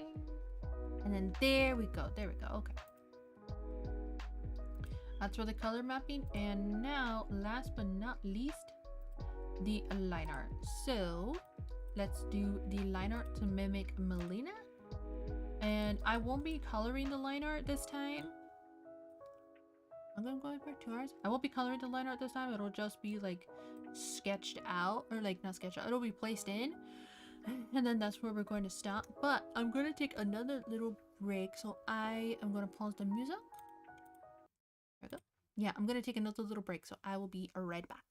And then there we go. There we go. Okay. That's for the color mapping. And now, last but not least, the line art. So let's do the line art to mimic Melina. And I won't be coloring the line art this time. I'm gonna go for 2 hours. I won't be coloring the line art this time. It'll just be like sketched out, or like not sketched out. It'll be placed in, and then that's where we're going to stop. But I'm gonna take another little break, so I am gonna pause the music. There we go. Yeah, I'm gonna take another little break, so I will be right back.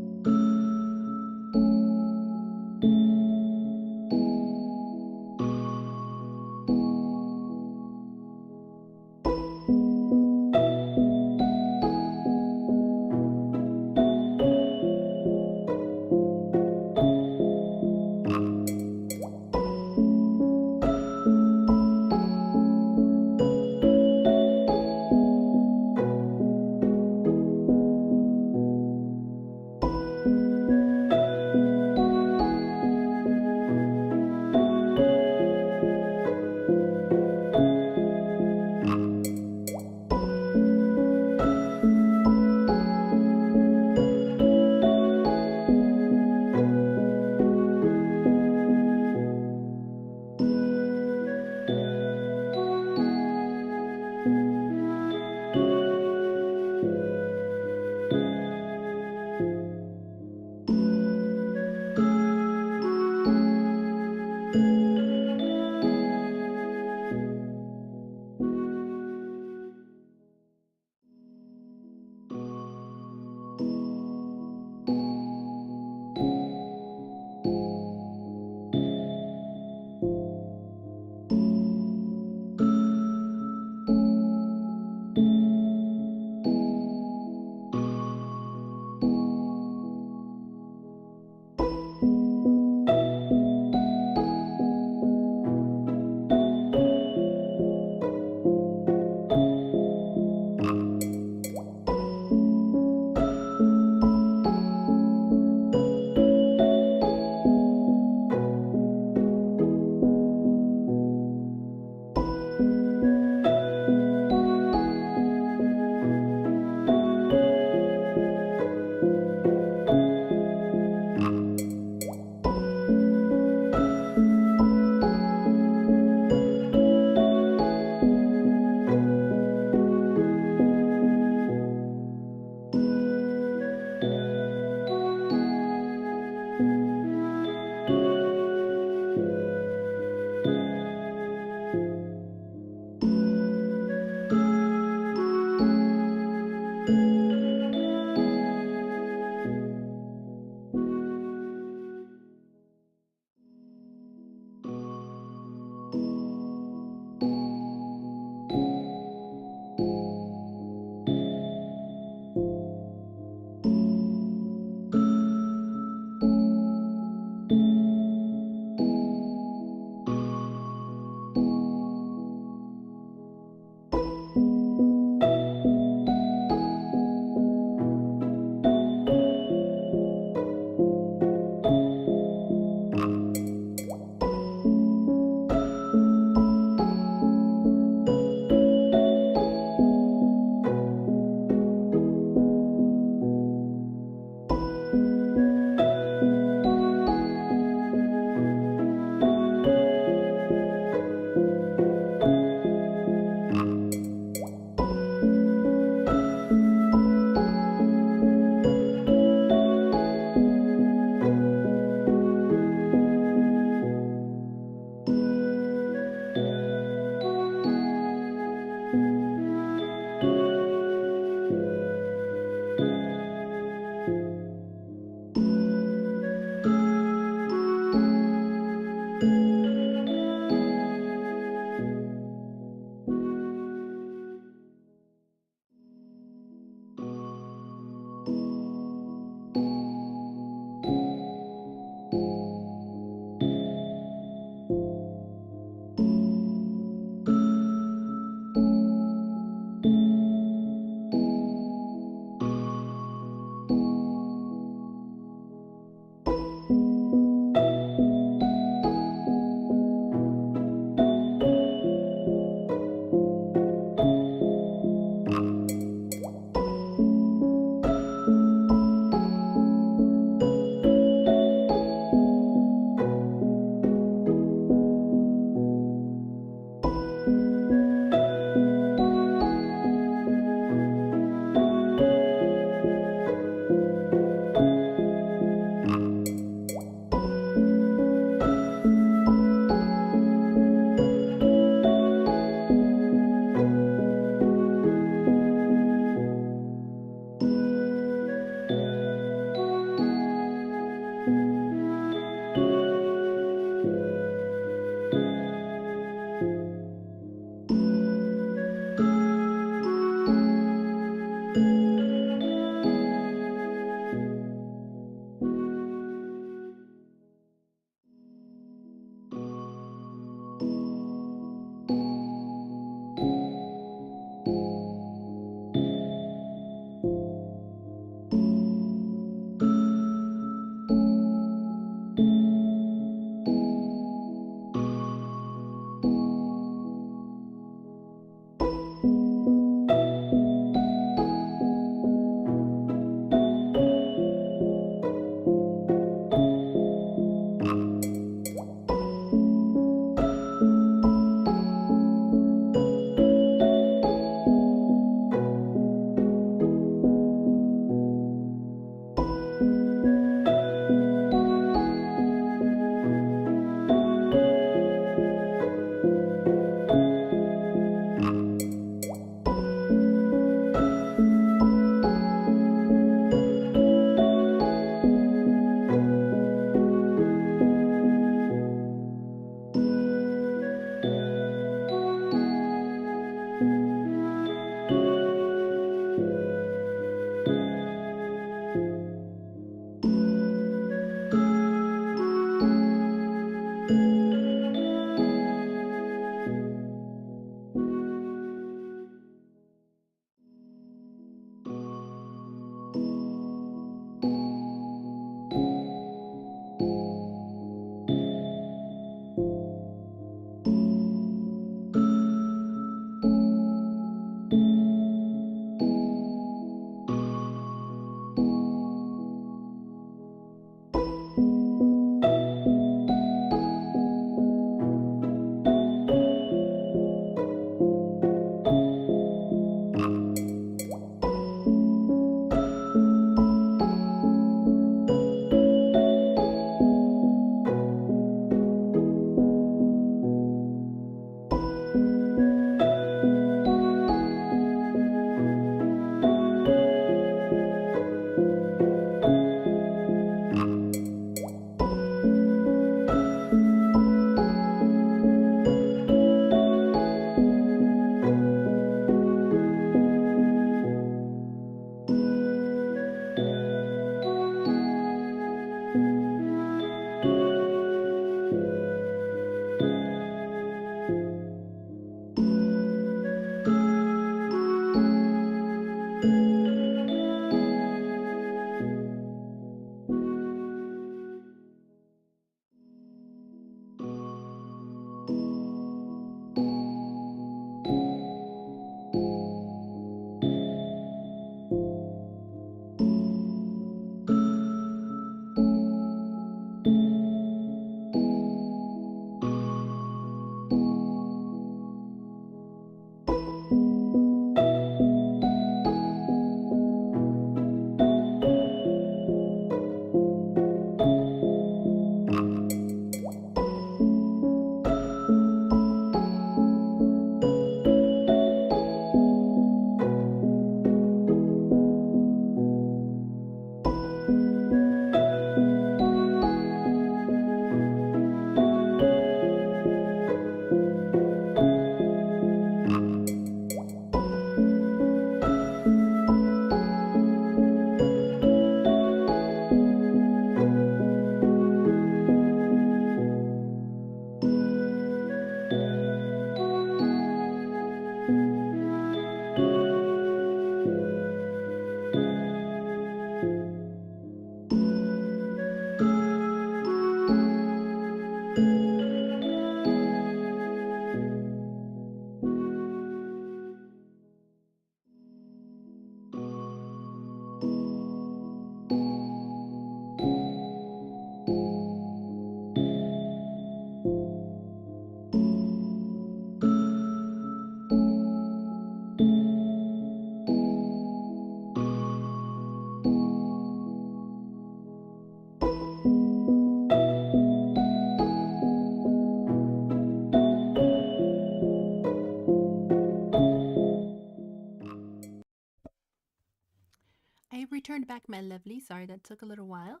turned back, my lovely. Sorry, that took a little while.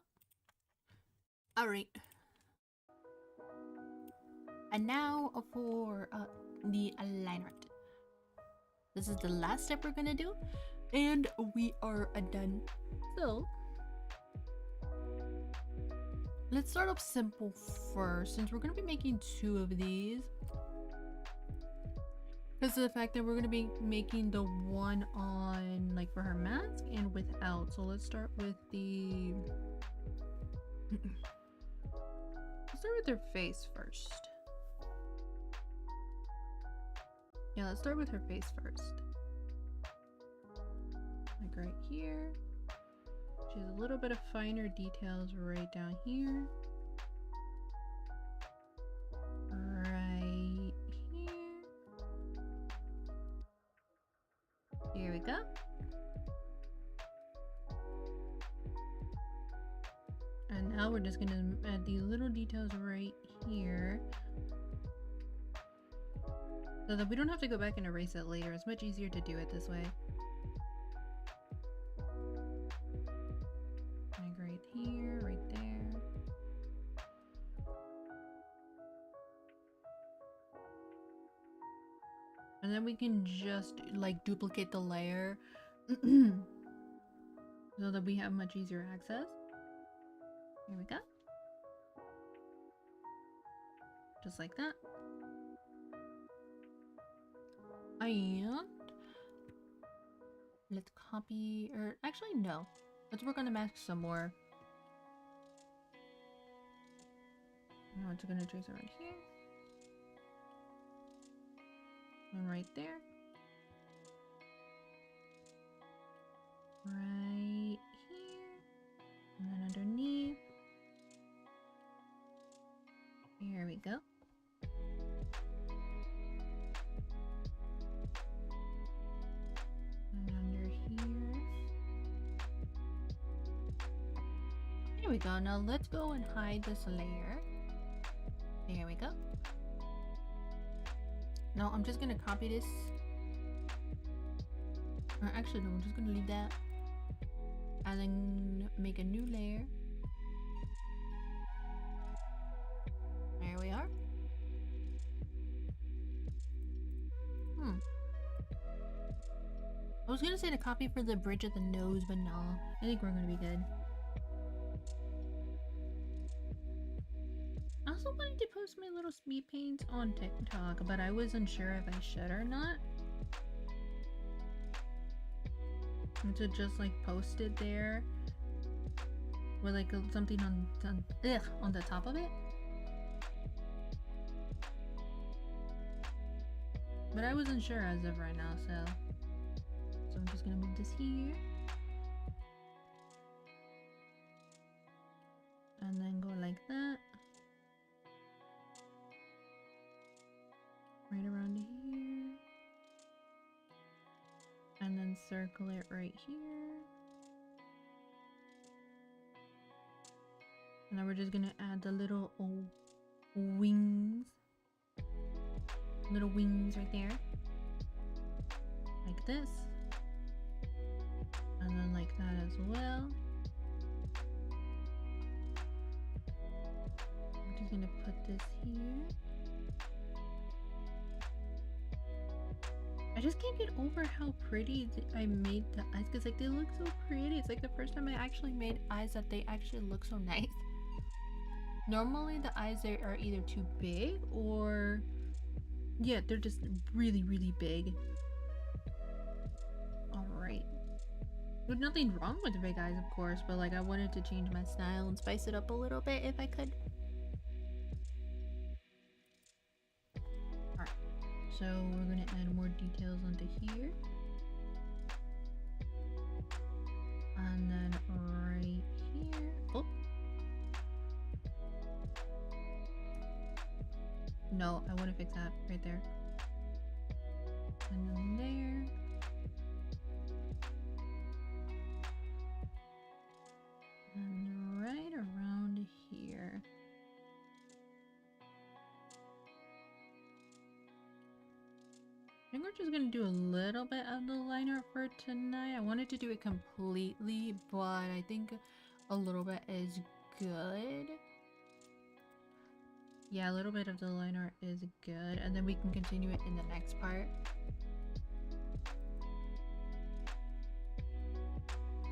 All right. And now for the line art. This is the last step we're gonna do, and we are done. So let's start off simple first, since we're gonna be making 2 of these. Because of the fact that we're gonna be making the one on like for her mask and without. So let's start with the let's start with her face first. Yeah, let's start with her face first. Like right here. She has a little bit of finer details right down here. Right here. Here we go. And now we're just gonna add these little details right here, so that we don't have to go back and erase it later. It's much easier to do it this way. Like right here, right there. And then we can just like duplicate the layer so that we have much easier access. Here we go. Just like that. And let's copy, or actually no. Let's work on the mask some more. Now it's gonna trace around here. And right there. Right here. And then underneath. Here we go. And under here. There we go. Now let's go and hide this layer. There we go. Now I'm just gonna copy this. Or actually no, I'm just gonna leave that. And then make a new layer. There we are. I was gonna say to copy for the bridge of the nose, but no. I think we're gonna be good. I also wanted to post my little speed paints on TikTok, but I wasn't sure if I should or not. And to just like post it there with like something on the top of it. But I wasn't sure as of right now, so I'm just gonna move this here. And then go like that. Right around here. And then circle it right here. And then we're just gonna add the little wings. Little wings right there. Like this. And then like that as well. I'm just gonna put this here. I just can't get over how pretty I made the eyes, because like they look so pretty. It's like the first time I actually made eyes that they actually look so nice. Normally the eyes are either too big or yeah, they're just really, really big. Alright. There's nothing wrong with the big eyes, of course, but like I wanted to change my style and spice it up a little bit if I could. Alright. So we're gonna add more details onto here. And then right here. Oh. No, I want to fix that right there. And then there. And right around here. I think we're we're just gonna do a little bit of the liner for tonight. I wanted to do it completely, but I think a little bit is good. Yeah, a little bit of the liner is good, and then we can continue it in the next part.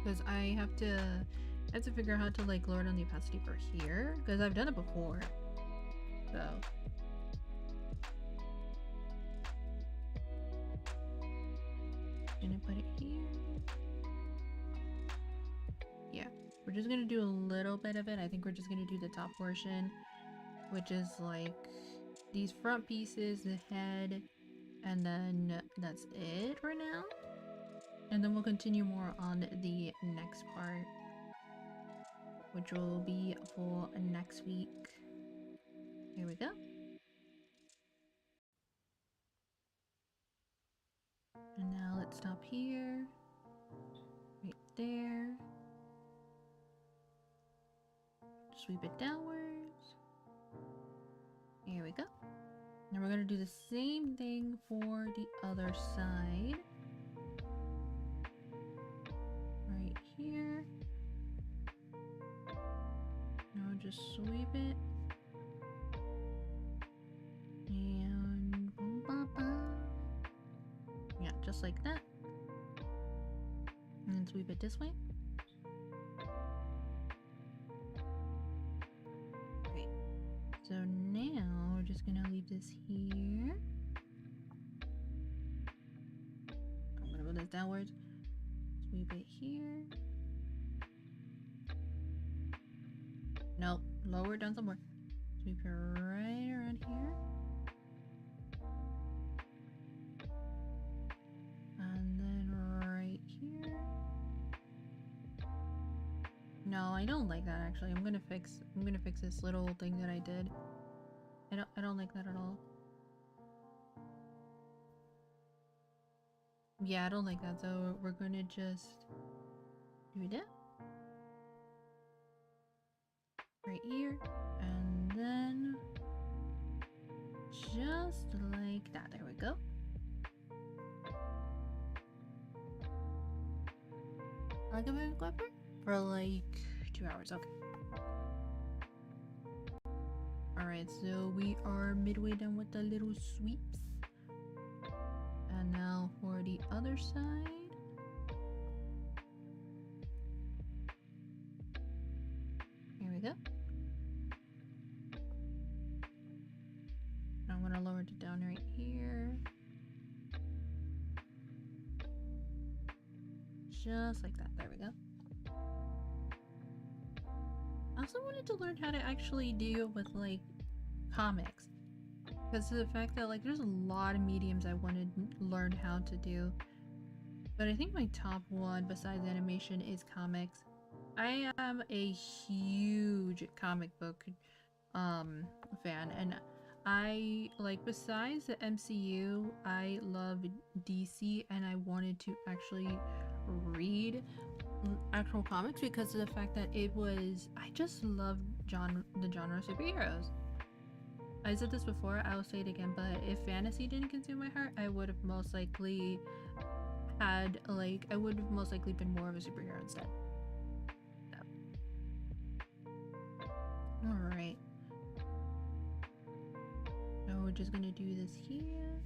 Because I have to figure out how to like lower down the opacity for here, because I've done it before. So gonna put it here. Yeah, we're just gonna do a little bit of it. I think we're just gonna do the top portion, which is like these front pieces, the head, and then that's it for now. And then we'll continue more on the next part, which will be for next week. Here we go. And now let's stop here, right there. Sweep it downwards. Here we go. Now we're gonna do the same thing for the other side. Right here. Now just sweep it. And yeah, just like that. And then sweep it this way. Great. So now we're just gonna leave this here. I'm gonna move this downwards. Sweep it here. Nope, lower it down some more. Sweep it right around here. And then right here. No, I don't like that actually. I'm gonna fix this little thing that I did. I don't like that at all. Yeah, I don't like that, so we're gonna just do that. Right here, and then just like that. There we go. I'll give it a clipper for like 2 hours. Okay. Alright, so we are midway done with the little sweeps. And now for the other side. Here we go. I'm gonna lower it down right here. Just like that. There we go. I also wanted to learn how to actually deal with like comics, because of the fact that like there's a lot of mediums I wanted to learn how to do, but I think my top one besides animation is comics. I am a huge comic book fan, and I like, besides the MCU, I love DC, and I wanted to actually read actual comics because of the fact that I just love the genre of superheroes. I said this before, I will say it again, but if fantasy didn't consume my heart, I would have most likely been more of a superhero instead. Alright. Now we're just gonna do this here.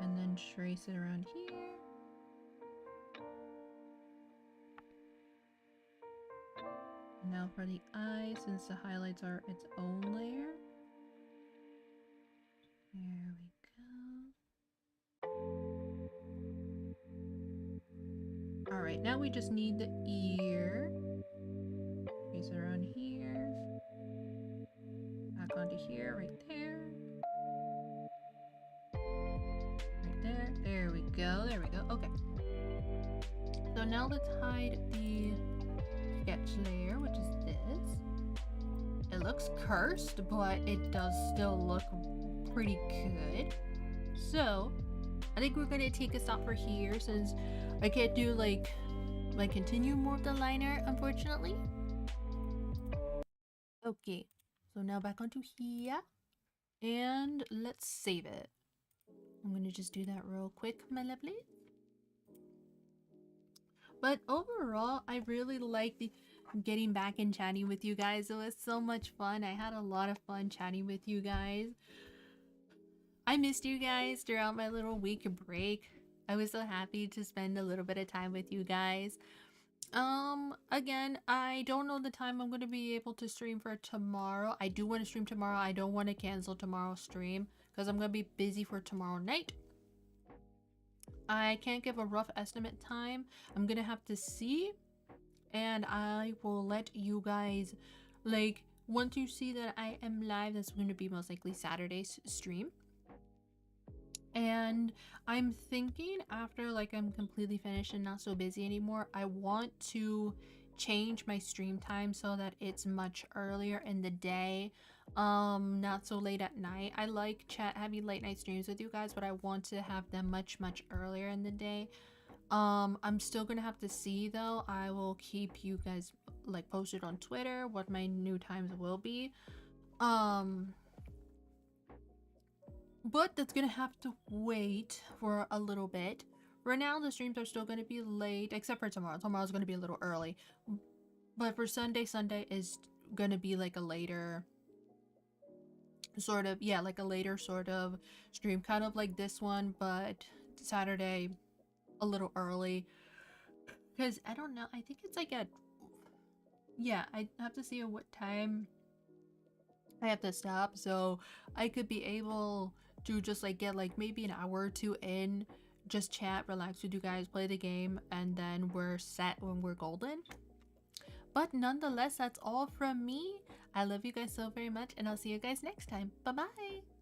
And then trace it around here. Now for the eye, since the highlights are its own layer. There we go. Alright, now we just need the ear. Trace it around here. Back onto here, right there. Right there. There we go. There we go. Okay. So now let's hide the sketch layer, which is this. It looks cursed, but it does still look pretty good. So I think we're gonna take a stop for here, since I can't do like continue more of the liner, unfortunately. Okay, so now back onto here, and let's save it. I'm gonna just do that real quick, my lovely. But overall, I really liked getting back and chatting with you guys. It was so much fun. I had a lot of fun chatting with you guys. I missed you guys throughout my little week break. I was so happy to spend a little bit of time with you guys. Again, I don't know the time I'm going to be able to stream for tomorrow. I do want to stream tomorrow. I don't want to cancel tomorrow's stream because I'm going to be busy for tomorrow night. I can't give a rough estimate time. I'm going to have to see, and I will let you guys, like, once you see that I am live, that's going to be most likely Saturday's stream. And I'm thinking after like I'm completely finished and not so busy anymore, I want to change my stream time so that it's much earlier in the day, not so late at night. I like having late night streams with you guys, but I want to have them much earlier in the day. I'm still gonna have to see though. I will keep you guys like posted on Twitter what my new times will be. But that's gonna have to wait for a little bit. Right now, the streams are still gonna be late, except for tomorrow. Tomorrow's gonna be a little early. But for Sunday is gonna be like a later sort of, yeah, like a later sort of stream. Kind of like this one, but Saturday a little early. Because I don't know, I think it's like at, yeah, I have to see at what time I have to stop. So I could be able to just like get like maybe an hour or two in, just chat, relax with you guys, play the game, and then we're set when we're golden. But nonetheless, that's all from me. I love you guys so very much, and I'll see you guys next time. Bye bye.